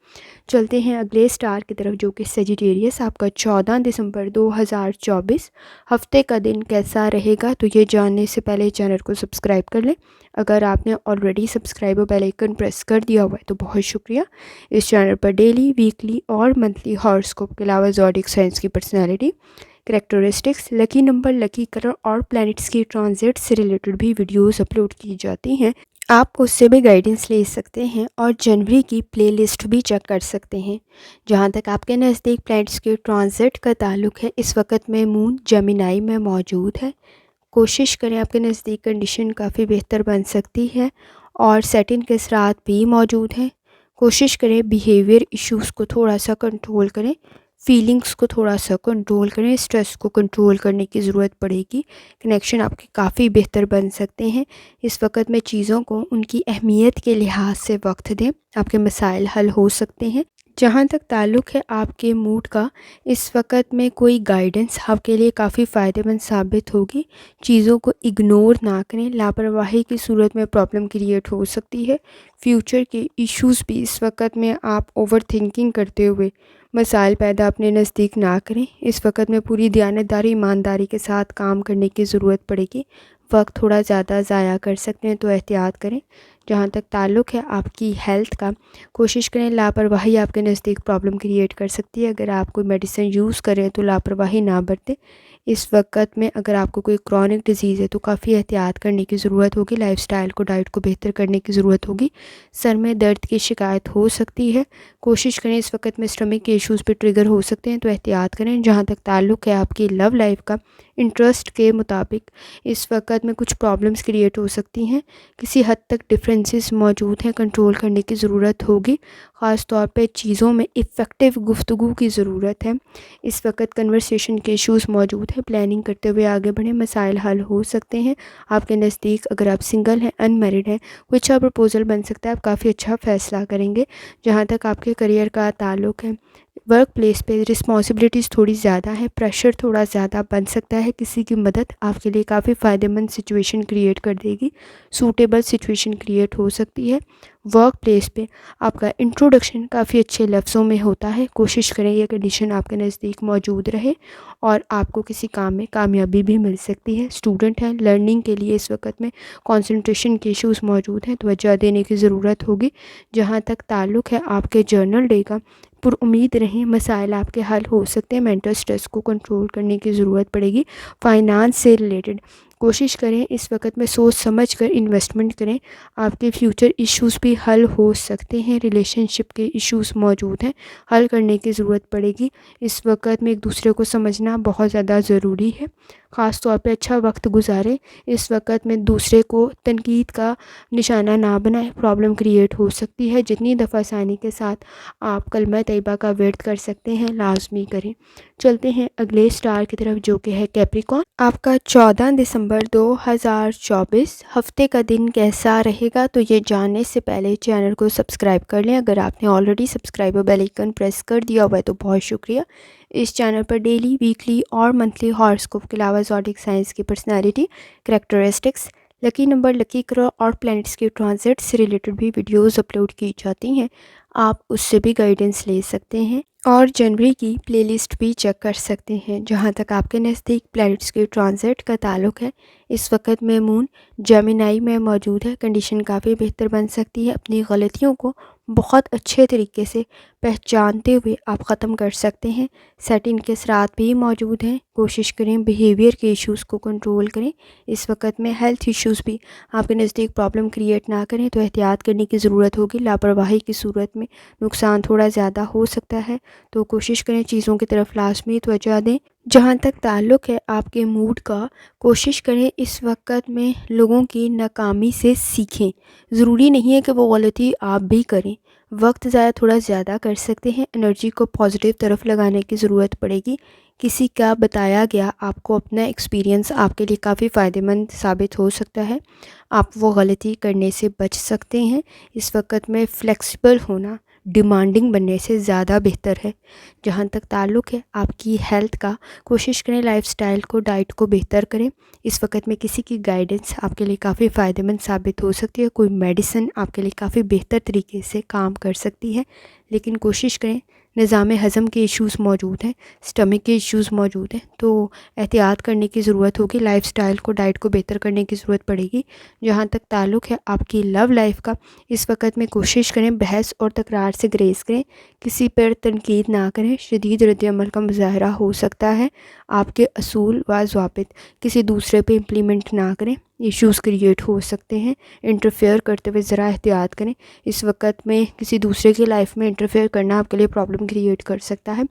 चलते हैं अगले स्टार की तरफ जो कि सजिटेरियस। आपका 14 दिसंबर 2024 हफ्ते का दिन कैसा रहेगा, तो ये जानने से पहले चैनल को सब्सक्राइब कर लें। अगर आपने ऑलरेडी सब्सक्राइब और बेल आइकन प्रेस कर दिया हुआ है तो बहुत शुक्रिया। इस चैनल पर डेली, वीकली और मंथली हॉरोस्कोप के अलावा ज़ोडिक साइंस की personality, characteristics, lucky number, lucky colour और प्लैनेट्स की ट्रांजिट से रिलेटेड भी वीडियोस अपलोड की जाती हैं। आप उससे भी गाइडेंस ले सकते हैं और जनवरी की प्लेलिस्ट भी चेक कर सकते हैं। जहां तक आपके नज़दीक प्लैनेट्स के ट्रांजिट का ताल्लुक है, इस वक्त में मून जेमिनाई में मौजूद है। कोशिश करें आपके नज़दीक कंडीशन काफ़ी बेहतर बन सकती है और सेटिंग के असरात भी मौजूद हैं। कोशिश करें बिहेवियर इश्यूज़ को थोड़ा सा कंट्रोल करें, फीलिंग्स को थोड़ा सा कंट्रोल करें, स्ट्रेस को कंट्रोल करने की ज़रूरत पड़ेगी। कनेक्शन आपके काफ़ी बेहतर बन सकते हैं। इस वक्त में चीज़ों को उनकी अहमियत के लिहाज से वक्त दें, आपके मसाइल हल हो सकते हैं। जहाँ तक ताल्लुक़ है आपके मूड का, इस वक्त में कोई गाइडेंस आपके लिए काफ़ी फ़ायदेमंद साबित होगी। चीज़ों को इग्नोर ना करें, लापरवाही की सूरत में प्रॉब्लम क्रिएट हो सकती है। फ्यूचर के इश्यूज़ भी इस वक्त में आप ओवर थिंकिंग करते हुए मसाइल पैदा अपने नज़दीक ना करें। इस वक्त में पूरी दयानतदारी, ईमानदारी के साथ काम करने की ज़रूरत पड़ेगी। वक्त थोड़ा ज़्यादा ज़ाया कर सकते हैं तो एहतियात करें। जहाँ तक ताल्लुक़ है आपकी हेल्थ का, कोशिश करें लापरवाही आपके नज़दीक प्रॉब्लम क्रिएट कर सकती है। अगर आप कोई मेडिसिन यूज़ करें तो लापरवाही ना बरतें। इस वक़्त में अगर आपको कोई क्रॉनिक डिज़ीज़ है तो काफ़ी एहतियात करने की ज़रूरत होगी, लाइफ़स्टाइल को, डाइट को बेहतर करने की ज़रूरत होगी। सर में दर्द की शिकायत हो सकती है, कोशिश करें, इस वक़्त में स्टमक के इश्यूज़ पे ट्रिगर हो सकते हैं, तो एहतियात करें। जहाँ तक ताल्लुक़ है आपकी लव लाइफ़ का, इंटरेस्ट के मुताबिक इस वक़्त में कुछ प्रॉब्लम्स क्रिएट हो सकती हैं, किसी हद तक डिफरेंसेस मौजूद हैं, कंट्रोल करने की ज़रूरत होगी। ख़ास तौर पे चीज़ों में इफ़ेक्टिव गुफ्तगू की ज़रूरत है। इस वक़्त कन्वर्सेशन के इश्यूज़ मौजूद हैं, प्लानिंग करते हुए आगे बढ़ें, मसाइल हल हो सकते हैं आपके नज़दीक। अगर आप सिंगल हैं, अनमैरिड हैं, कोई अच्छा प्रपोज़ल बन सकता है, आप काफ़ी अच्छा फ़ैसला करेंगे। जहाँ तक आपके करियर का ताल्लुक़ है, वर्क प्लेस पे रिस्पॉन्सिबिलिटीज़ थोड़ी ज़्यादा है, प्रेशर थोड़ा ज़्यादा बन सकता है, किसी की मदद आपके लिए काफ़ी फ़ायदेमंद सिचुएशन क्रिएट कर देगी, सूटेबल सिचुएशन क्रिएट हो सकती है। वर्क प्लेस पे आपका इंट्रोडक्शन काफ़ी अच्छे लफ्ज़ों में होता है, कोशिश करें ये कंडीशन आपके नज़दीक मौजूद रहे और आपको किसी काम में कामयाबी भी मिल सकती है। स्टूडेंट हैं, लर्निंग के लिए इस वक़्त में कंसंट्रेशन के इश्यूज़ मौजूद हैं, तवज्जो देने की ज़रूरत होगी। जहाँ तक ताल्लुक़ है आपके जर्नल डे का, पुरुम्मीद रहें, मसाइल आपके हल हो सकते हैं, मेंटल स्ट्रेस को कंट्रोल करने की ज़रूरत पड़ेगी। फाइनेंस से रिलेटेड कोशिश करें, इस वक्त में सोच समझ कर इन्वेस्टमेंट करें, आपके फ्यूचर इश्यूज़ भी हल हो सकते हैं। रिलेशनशिप के इश्यूज़ मौजूद हैं, हल करने की ज़रूरत पड़ेगी। इस वक्त में एक दूसरे को समझना बहुत ज़्यादा ज़रूरी है। ख़ास तौर पे अच्छा वक्त गुजारें, इस वक्त में दूसरे को तनकीद का निशाना ना बनाएं, प्रॉब्लम क्रिएट हो सकती है। जितनी दफ़ा आसानी के साथ आप कलमा तैयबा का वर्द कर सकते हैं, लाजमी करें। चलते हैं अगले स्टार की तरफ, जो कि है कैप्रिकॉर्न। आपका 14 दिसंबर 2024 हफ्ते का दिन कैसा रहेगा, तो ये जानने से पहले चैनल को सब्सक्राइब कर लें। अगर आपने ऑलरेडी सब्सक्राइब और बेल आइकन प्रेस कर दिया हुआ है तो बहुत शुक्रिया। इस चैनल पर डेली, वीकली और मंथली हॉरोस्कोप के अलावा ज़ोडिक साइंस की personality, characteristics, lucky number, lucky ग्रह और प्लैनेट्स के ट्रांजिट से रिलेटेड भी वीडियोस अपलोड की जाती हैं। आप उससे भी गाइडेंस ले सकते हैं और जनवरी की प्लेलिस्ट भी चेक कर सकते हैं। जहां तक आपके नज़दीक प्लैनेट्स के ट्रांजिट का ताल्लुक़ है, इस वक्त में मून जेमिनाई में मौजूद है, कंडीशन काफ़ी बेहतर बन सकती है। अपनी गलतियों को बहुत अच्छे तरीके से पहचानते हुए आप ख़त्म कर सकते हैं। सेटिन के असरात भी मौजूद हैं, कोशिश करें बिहेवियर के इश्यूज़ को कंट्रोल करें। इस वक्त में हेल्थ इश्यूज़ भी आपके नज़दीक प्रॉब्लम क्रिएट ना करें, तो एहतियात करने की ज़रूरत होगी। लापरवाही की सूरत में नुकसान थोड़ा ज़्यादा हो सकता है, तो कोशिश करें चीज़ों की तरफ लाजमी तवज्जो दें। जहाँ तक ताल्लुक़ है आपके मूड का, कोशिश करें इस वक्त में लोगों की नाकामी से सीखें। ज़रूरी नहीं है कि वो गलती आप भी करें, वक्त ज़ाया थोड़ा ज़्यादा कर सकते हैं। एनर्जी को पॉजिटिव तरफ लगाने की ज़रूरत पड़ेगी। किसी का बताया गया आपको अपना एक्सपीरियंस आपके लिए काफ़ी फ़ायदेमंद साबित हो सकता है, आप वो गलती करने से बच सकते हैं। इस वक्त में फ़्लेक्सिबल होना डिमांडिंग बनने से ज़्यादा बेहतर है। जहाँ तक ताल्लुक़ है आपकी हेल्थ का, कोशिश करें लाइफ़स्टाइल को, डाइट को बेहतर करें। इस वक्त में किसी की गाइडेंस आपके लिए काफ़ी फ़ायदेमंद साबित हो सकती है। कोई मेडिसिन आपके लिए काफ़ी बेहतर तरीके से काम कर सकती है, लेकिन कोशिश करें, निज़ाम हज़म के इश्यूज़ मौजूद हैं, स्टमक के इश्यूज़ मौजूद हैं, तो एहतियात करने की ज़रूरत होगी। लाइफ़स्टाइल को, डाइट को बेहतर करने की ज़रूरत पड़ेगी। जहाँ तक ताल्लुक़ है आपकी लव लाइफ का, इस वक्त में कोशिश करें बहस और तकरार से ग्रेज़ करें, किसी पर तनकीद ना करें। शदीद रद्द-ए-अमल का मुज़ाहरा हो सकता है, आपके असूल व ज़वाबित किसी दूसरे पे इम्प्लीमेंट ना करें, इश्यूज़ क्रिएट हो सकते हैं। इंटरफेयर करते हुए ज़रा एहतियात करें, इस वक्त में किसी दूसरे की लाइफ में इंटरफेयर करना आपके लिए प्रॉब्लम क्रिएट कर सकता है।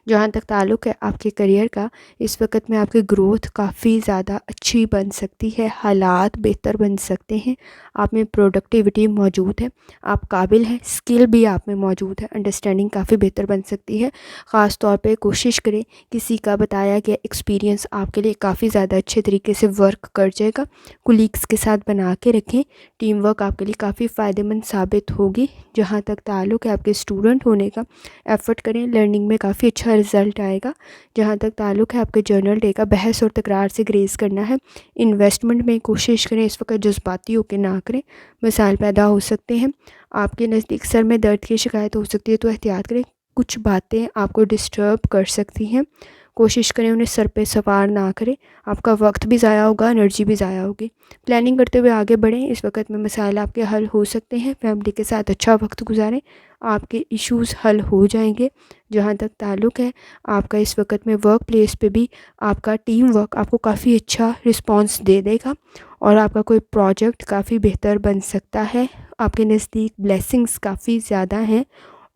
जहाँ तक ताल्लुक़ है आपके करियर का, इस वक्त में आपकी ग्रोथ काफ़ी ज़्यादा अच्छी बन सकती है, हालात बेहतर बन सकते हैं, आप में प्रोडक्टिविटी मौजूद है, आप काबिल हैं, स्किल भी आप में मौजूद है, अंडरस्टैंडिंग काफ़ी बेहतर बन सकती है। ख़ास तौर पे कोशिश करें, किसी का बताया गया एक्सपीरियंस आपके लिए काफ़ी ज़्यादा अच्छे तरीके से वर्क कर जाएगा। कुलीग्स के साथ बना के रखें, टीम वर्क आपके लिए काफ़ी फ़ायदेमंद साबित होगी। जहाँ तक ताल्लुक़ है आपके स्टूडेंट होने का, एफ़र्ट करें, लर्निंग में काफ़ी अच्छा रिज़ल्ट आएगा। जहाँ तक ताल्लुक़ है आपके जर्नल डे का, बहस और तकरार से ग्रेज़ करना है। इन्वेस्टमेंट में कोशिश करें इस वक्त जज्बाती होकर ना करें, मसाइल पैदा हो सकते हैं। आपके नज़दीक सर में दर्द की शिकायत हो सकती है, तो एहतियात करें। कुछ बातें आपको डिस्टर्ब कर सकती हैं। कोशिश करें उन्हें सर पे सवार ना करें, आपका वक्त भी ज़ाया होगा, एनर्जी भी ज़ाया होगी। प्लानिंग करते हुए आगे बढ़ें, इस वक्त में मसाइल आपके हल हो सकते हैं। फैमिली के साथ अच्छा वक्त गुजारें, आपके इश्यूज़ हल हो जाएंगे। जहाँ तक ताल्लुक़ है आपका, इस वक्त में वर्क प्लेस पे भी आपका टीम वर्क आपको काफ़ी अच्छा रिस्पॉन्स दे देगा और आपका कोई प्रोजेक्ट काफ़ी बेहतर बन सकता है। आपके नज़दीक ब्लेसिंग्स काफ़ी ज़्यादा हैं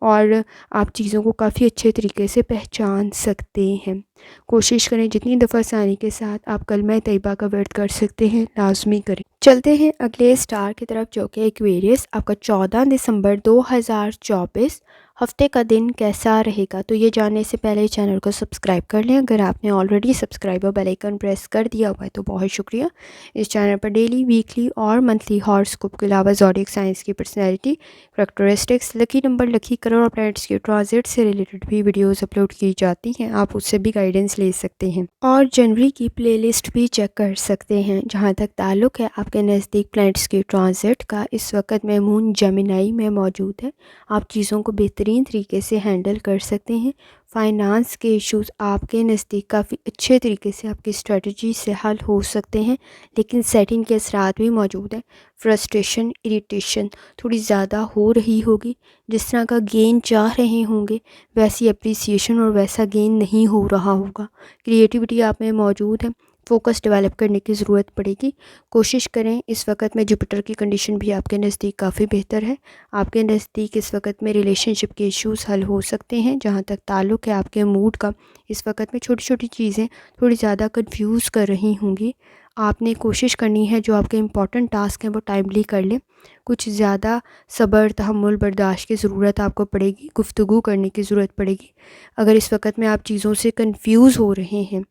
और आप चीज़ों को काफ़ी अच्छे तरीके से पहचान सकते हैं। कोशिश करें जितनी दफ़ा आसानी के साथ आप कलमा तैयबा का वर्द कर सकते हैं, लाजमी करें। चलते हैं अगले स्टार की तरफ, जो कि एक्वेरियस। आपका 14 दिसंबर 2024 हफ्ते का दिन कैसा रहेगा? तो ये जानने से पहले चैनल को सब्सक्राइब कर लें। अगर आपने ऑलरेडी सब्सक्राइब और बेल आइकन प्रेस कर दिया हुआ है तो बहुत शुक्रिया। इस चैनल पर डेली, वीकली और मंथली हॉरोस्कोप के अलावा ज़ोडिएक साइंस की personality, characteristics, lucky number, lucky colour और प्लैनेट्स के ट्रांजिट से रिलेटेड भी वीडियोज़ अपलोड की जाती हैं। आप उससे भी गाइडेंस ले सकते हैं और जनवरी की प्लेलिस्ट भी चेक कर सकते हैं। जहाँ तक ताल्लुक़ है आपके नज़दीक प्लैनेट्स के ट्रांजिट का, इस वक्त में मून जेमिनी में मौजूद है। आप चीज़ों को बेहतरीन तरीके से हैंडल कर सकते हैं। फाइनेंस के इश्यूज़ आपके नज़दीक काफ़ी अच्छे तरीके से आपकी स्ट्रेटजी से हल हो सकते हैं, लेकिन सेटिंग के असरात भी मौजूद हैं। फ्रस्ट्रेशन, इरिटेशन थोड़ी ज़्यादा हो रही होगी। जिस तरह का गेन चाह रहे होंगे वैसी अप्रिसिएशन और वैसा गेन नहीं हो रहा होगा। क्रिएटिविटी आप में मौजूद है, फोकस डेवलप करने की ज़रूरत पड़ेगी। कोशिश करें, इस वक्त में जुपिटर की कंडीशन भी आपके नज़दीक काफ़ी बेहतर है। आपके नज़दीक इस वक्त में रिलेशनशिप के इश्यूज़ हल हो सकते हैं। जहाँ तक ताल्लुक़ है आपके मूड का, इस वक्त में छोटी छोटी चीज़ें थोड़ी ज़्यादा कंफ्यूज कर रही होंगी। आपने कोशिश करनी है जो आपके इंपॉर्टेंट टास्क हैं वो टाइमली कर लें। कुछ ज़्यादा सब्र, तहम्मुल, बर्दाश्त की ज़रूरत आपको पड़ेगी, गुफ्तगू करने की ज़रूरत पड़ेगी। अगर इस वक्त में आप चीज़ों से कंफ्यूज हो रहे हैं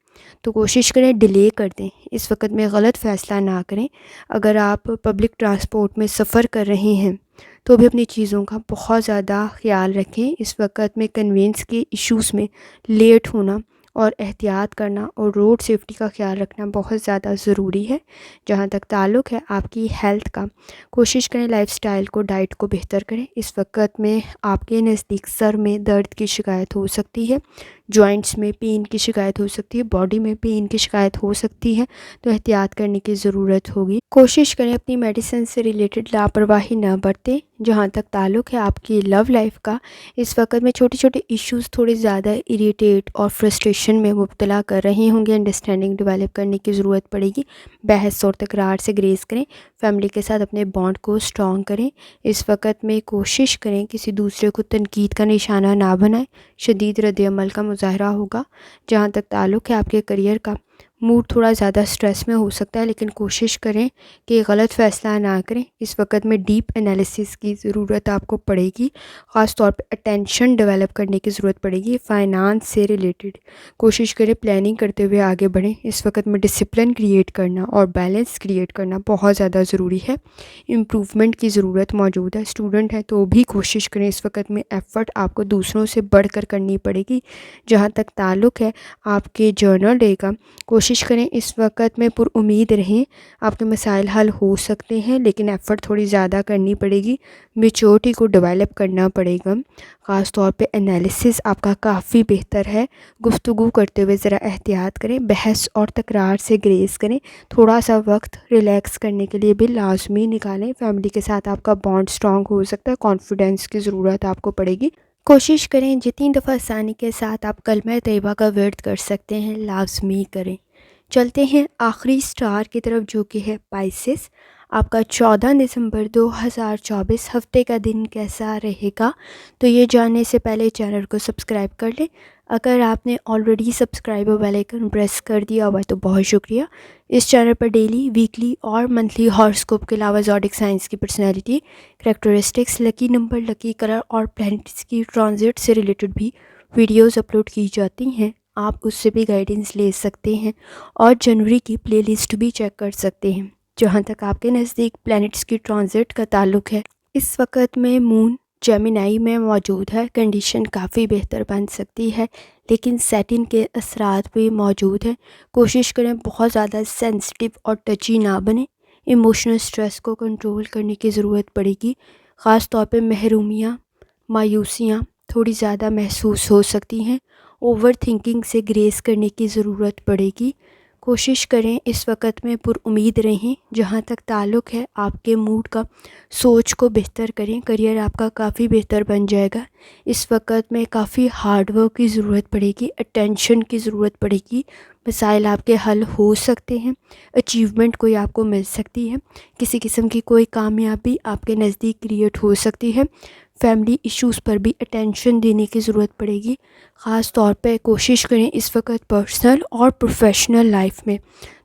तो कोशिश करें डिले कर दें, इस वक्त में गलत फ़ैसला ना करें। अगर आप पब्लिक ट्रांसपोर्ट में सफ़र कर रहे हैं तो भी अपनी चीज़ों का बहुत ज़्यादा ख्याल रखें। इस वक्त में कन्वेंस के इश्यूज़ में लेट होना और एहतियात करना और रोड सेफ्टी का ख्याल रखना बहुत ज़्यादा ज़रूरी है। जहाँ तक ताल्लुक़ है आपकी हेल्थ का, कोशिश करें लाइफस्टाइल को, डाइट को बेहतर करें। इस वक्त में आपके नज़दीक सर में दर्द की शिकायत हो सकती है, जॉइंट्स में पेन की शिकायत हो सकती है, बॉडी में पेन की शिकायत हो सकती है, तो एहतियात करने की ज़रूरत होगी। कोशिश करें अपनी मेडिसिन से रिलेटेड लापरवाही ना बरतें। जहाँ तक ताल्लुक़ है आपकी लव लाइफ का, इस वक्त में छोटे छोटे इश्यूज़ थोड़े ज़्यादा इरिटेट और फ्रस्ट्रेशन में मुब्तला कर रहे होंगे। अंडरस्टैंडिंग डेवलप करने की ज़रूरत पड़ेगी। बहस और तकरार से ग्रेस करें। फैमिली के साथ अपने बॉन्ड को स्ट्रॉन्ग करें। इस वक्त में कोशिश करें किसी दूसरे को तनकीद का निशाना ना बनाएं। शदीद रद्द-ए-अमल का मुज़ाहरा होगा। जहाँ तक ताल्लुक़ है आपके करियर का, मूड थोड़ा ज़्यादा स्ट्रेस में हो सकता है, लेकिन कोशिश करें कि गलत फ़ैसला ना करें। इस वक्त में डीप एनालिसिस की ज़रूरत आपको पड़ेगी। ख़ास तौर पे अटेंशन डेवलप करने की ज़रूरत पड़ेगी। फाइनेंस से रिलेटेड कोशिश करें प्लानिंग करते हुए आगे बढ़ें। इस वक्त में डिसिप्लिन क्रिएट करना और बैलेंस क्रिएट करना बहुत ज़्यादा ज़रूरी है। इम्प्रूवमेंट की ज़रूरत मौजूद है। स्टूडेंट हैं तो भी कोशिश करें, इस वक्त में एफ़र्ट आपको दूसरों से बढ़कर करनी पड़ेगी। जहाँ तक ताल्लुक़ है आपके जर्नल डे का, कोशिश करें इस वक्त में पुरुम्मीद रहें। आपके मसाइल हल हो सकते हैं, लेकिन एफ़र्ट थोड़ी ज़्यादा करनी पड़ेगी। मैच्योरिटी को डेवलप करना पड़ेगा। ख़ास तौर पे एनालिसिस आपका काफ़ी बेहतर है। गुफ्तगू करते हुए ज़रा एहतियात करें। बहस और तकरार से ग्रेस करें। थोड़ा सा वक्त रिलैक्स करने के लिए भी लाजमी निकालें। फैमिली के साथ आपका बॉन्ड स्ट्रॉन्ग हो सकता है। कॉन्फिडेंस की ज़रूरत आपको पड़ेगी। कोशिश करें जितनी दफ़ा आसानी के साथ आप कलमा तैयबा का वर्द कर सकते हैं, लाजमी करें। चलते हैं आखिरी स्टार की तरफ, जो कि है पाइसेस। आपका 14 दिसंबर 2024 हफ्ते का दिन कैसा रहेगा? तो ये जानने से पहले चैनल को सब्सक्राइब कर लें। अगर आपने ऑलरेडी सब्सक्राइब और बेल आइकन प्रेस कर दिया हुआ है तो बहुत शुक्रिया। इस चैनल पर डेली, वीकली और मंथली हॉरोस्कोप के अलावा ज़ोडिएक साइंस की personality, characteristics, lucky number, lucky colour और प्लैनेट्स की ट्रांजिट से रिलेटेड भी वीडियोज़ अपलोड की जाती हैं। आप उससे भी गाइडेंस ले सकते हैं और जनवरी की प्लेलिस्ट भी चेक कर सकते हैं। जहाँ तक आपके नज़दीक प्लैनेट्स की ट्रांजिट का ताल्लुक़ है, इस वक्त में मून जेमिनी में मौजूद है। कंडीशन काफ़ी बेहतर बन सकती है, लेकिन सेटिंग के असरात भी मौजूद हैं। कोशिश करें बहुत ज़्यादा सेंसिटिव और टची ना बने। इमोशनल स्ट्रेस को कंट्रोल करने की ज़रूरत पड़ेगी। ख़ास तौर पे महरूमियाँ, मायूसियाँ थोड़ी ज़्यादा महसूस हो सकती हैं। ओवर थिंकिंग से ग्रेस करने की ज़रूरत पड़ेगी। कोशिश करें इस वक्त में पुरुमीद रहें। जहाँ तक ताल्लुक़ है आपके मूड का, सोच को बेहतर करें। करियर आपका काफ़ी बेहतर बन जाएगा। इस वक्त में काफ़ी हार्ड वर्क की ज़रूरत पड़ेगी, अटेंशन की ज़रूरत पड़ेगी। मसाइल आपके हल हो सकते हैं, अचीवमेंट कोई आपको मिल सकती है, किसी किस्म की कोई कामयाबी आपके नज़दीक क्रिएट हो सकती है। फैमिली इश्यूज़ पर भी अटेंशन देने की ज़रूरत पड़ेगी। ख़ास तौर पे कोशिश करें इस वक्त पर्सनल और प्रोफेशनल लाइफ में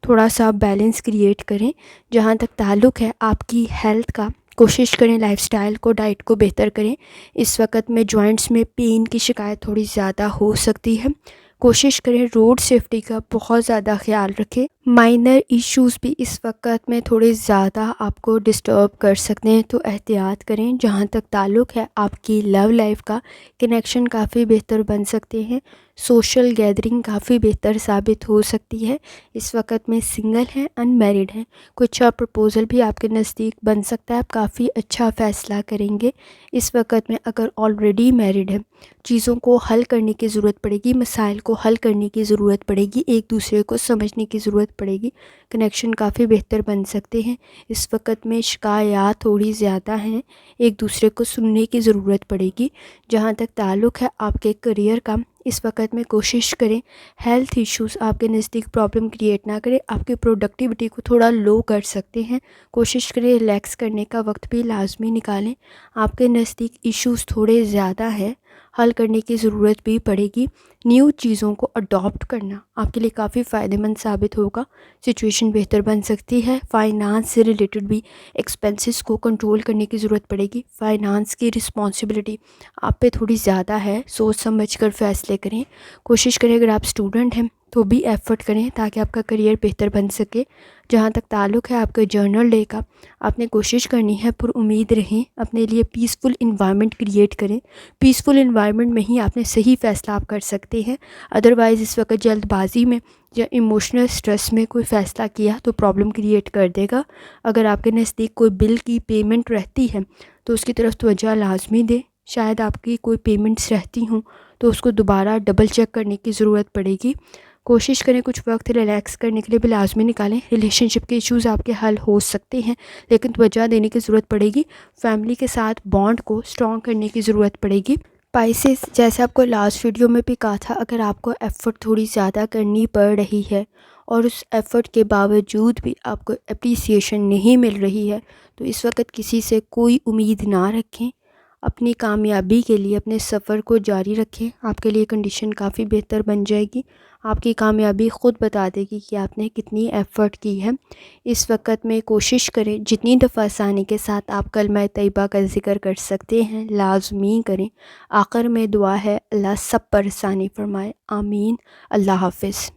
थोड़ा सा बैलेंस क्रिएट करें। जहाँ तक ताल्लुक़ है आपकी हेल्थ का, कोशिश करें लाइफस्टाइल को, डाइट को बेहतर करें। इस वक्त में जॉइंट्स में पेन की शिकायत थोड़ी ज़्यादा हो सकती है। कोशिश करें रोड सेफ्टी का बहुत ज़्यादा ख्याल रखें। माइनर इश्यूज़ भी इस वक्त में थोड़े ज़्यादा आपको डिस्टर्ब कर सकते हैं, तो एहतियात करें। जहाँ तक ताल्लुक़ है आपकी लव लाइफ का, कनेक्शन काफ़ी बेहतर बन सकते हैं। सोशल गैदरिंग काफ़ी बेहतर साबित हो सकती है। इस वक्त में सिंगल हैं, अनमैरिड हैं, कोई अच्छा प्रपोज़ल भी आपके नज़दीक बन सकता है। आप काफ़ी अच्छा फ़ैसला करेंगे। इस वक्त में अगर ऑलरेडी मैरिड है, चीज़ों को हल करने की ज़रूरत पड़ेगी, मसाइल को हल करने की ज़रूरत पड़ेगी, एक दूसरे को समझने की ज़रूरत पड़ेगी। कनेक्शन काफ़ी बेहतर बन सकते हैं। इस वक्त में शिकायत थोड़ी ज़्यादा हैं, एक दूसरे को सुनने की ज़रूरत पड़ेगी। जहाँ तक ताल्लुक़ है आपके करियर का, इस वक्त में कोशिश करें हेल्थ इश्यूज़ आपके नज़दीक प्रॉब्लम क्रिएट ना करें, आपकी प्रोडक्टिविटी को थोड़ा लो कर सकते हैं। कोशिश करें रिलैक्स करने का वक्त भी लाजमी निकालें। आपके नज़दीक इश्यूज़ थोड़े ज़्यादा हैं, हल करने की ज़रूरत भी पड़ेगी। न्यू चीज़ों को अडॉप्ट करना आपके लिए काफ़ी फ़ायदेमंद साबित होगा। सिचुएशन बेहतर बन सकती है। फाइनेंस से रिलेटेड भी एक्सपेंसेस को कंट्रोल करने की ज़रूरत पड़ेगी। फाइनेंस की रिस्पॉन्सिबिलिटी आप पे थोड़ी ज़्यादा है, सोच समझ कर फैसले करें। कोशिश करें अगर आप स्टूडेंट हैं तो भी एफ़र्ट करें ताकि आपका करियर बेहतर बन सके। जहाँ तक ताल्लुक़ है आपके जर्नल डे का, आपने कोशिश करनी है पुरुमीद रहें, अपने लिए पीसफुल इन्वायरमेंट क्रिएट करें। पीसफुल इन्वायरमेंट में ही आपने सही फ़ैसला आप कर सकते हैं। अदरवाइज़ इस वक्त जल्दबाजी में या इमोशनल स्ट्रेस में कोई फ़ैसला किया तो प्रॉब्लम क्रिएट कर देगा। अगर आपके नज़दीक कोई बिल की पेमेंट रहती है तो उसकी तरफ तवज्जो लाजमी दें। शायद आपकी कोई पेमेंट्स रहती हों तो उसको दोबारा डबल चेक करने की ज़रूरत पड़ेगी। कोशिश करें कुछ वक्त रिलैक्स करने के लिए भी लाजमी निकालें। रिलेशनशिप के इश्यूज़ आपके हल हो सकते हैं, लेकिन तवज्जो देने की ज़रूरत पड़ेगी। फैमिली के साथ बॉन्ड को स्ट्रॉन्ग करने की ज़रूरत पड़ेगी। स्पाइसेस, जैसे आपको लास्ट वीडियो में भी कहा था, अगर आपको एफ़र्ट थोड़ी ज़्यादा करनी पड़ रही है और उस एफ़र्ट के बावजूद भी आपको एप्रिसिएशन नहीं मिल रही है, तो इस वक्त किसी से कोई उम्मीद ना रखें। अपनी कामयाबी के लिए अपने सफ़र को जारी रखें। आपके लिए कंडीशन काफ़ी बेहतर बन जाएगी। आपकी कामयाबी ख़ुद बता देगी कि आपने कितनी एफ़र्ट की है। इस वक्त में कोशिश करें जितनी दफ़ा आसानी के साथ आप कलमा तैयबा का ज़िक्र कर सकते हैं लाजमी करें। आखिर में दुआ है अल्लाह सब पर आसानी फरमाए। आमीन। अल्लाह हाफ़िज़।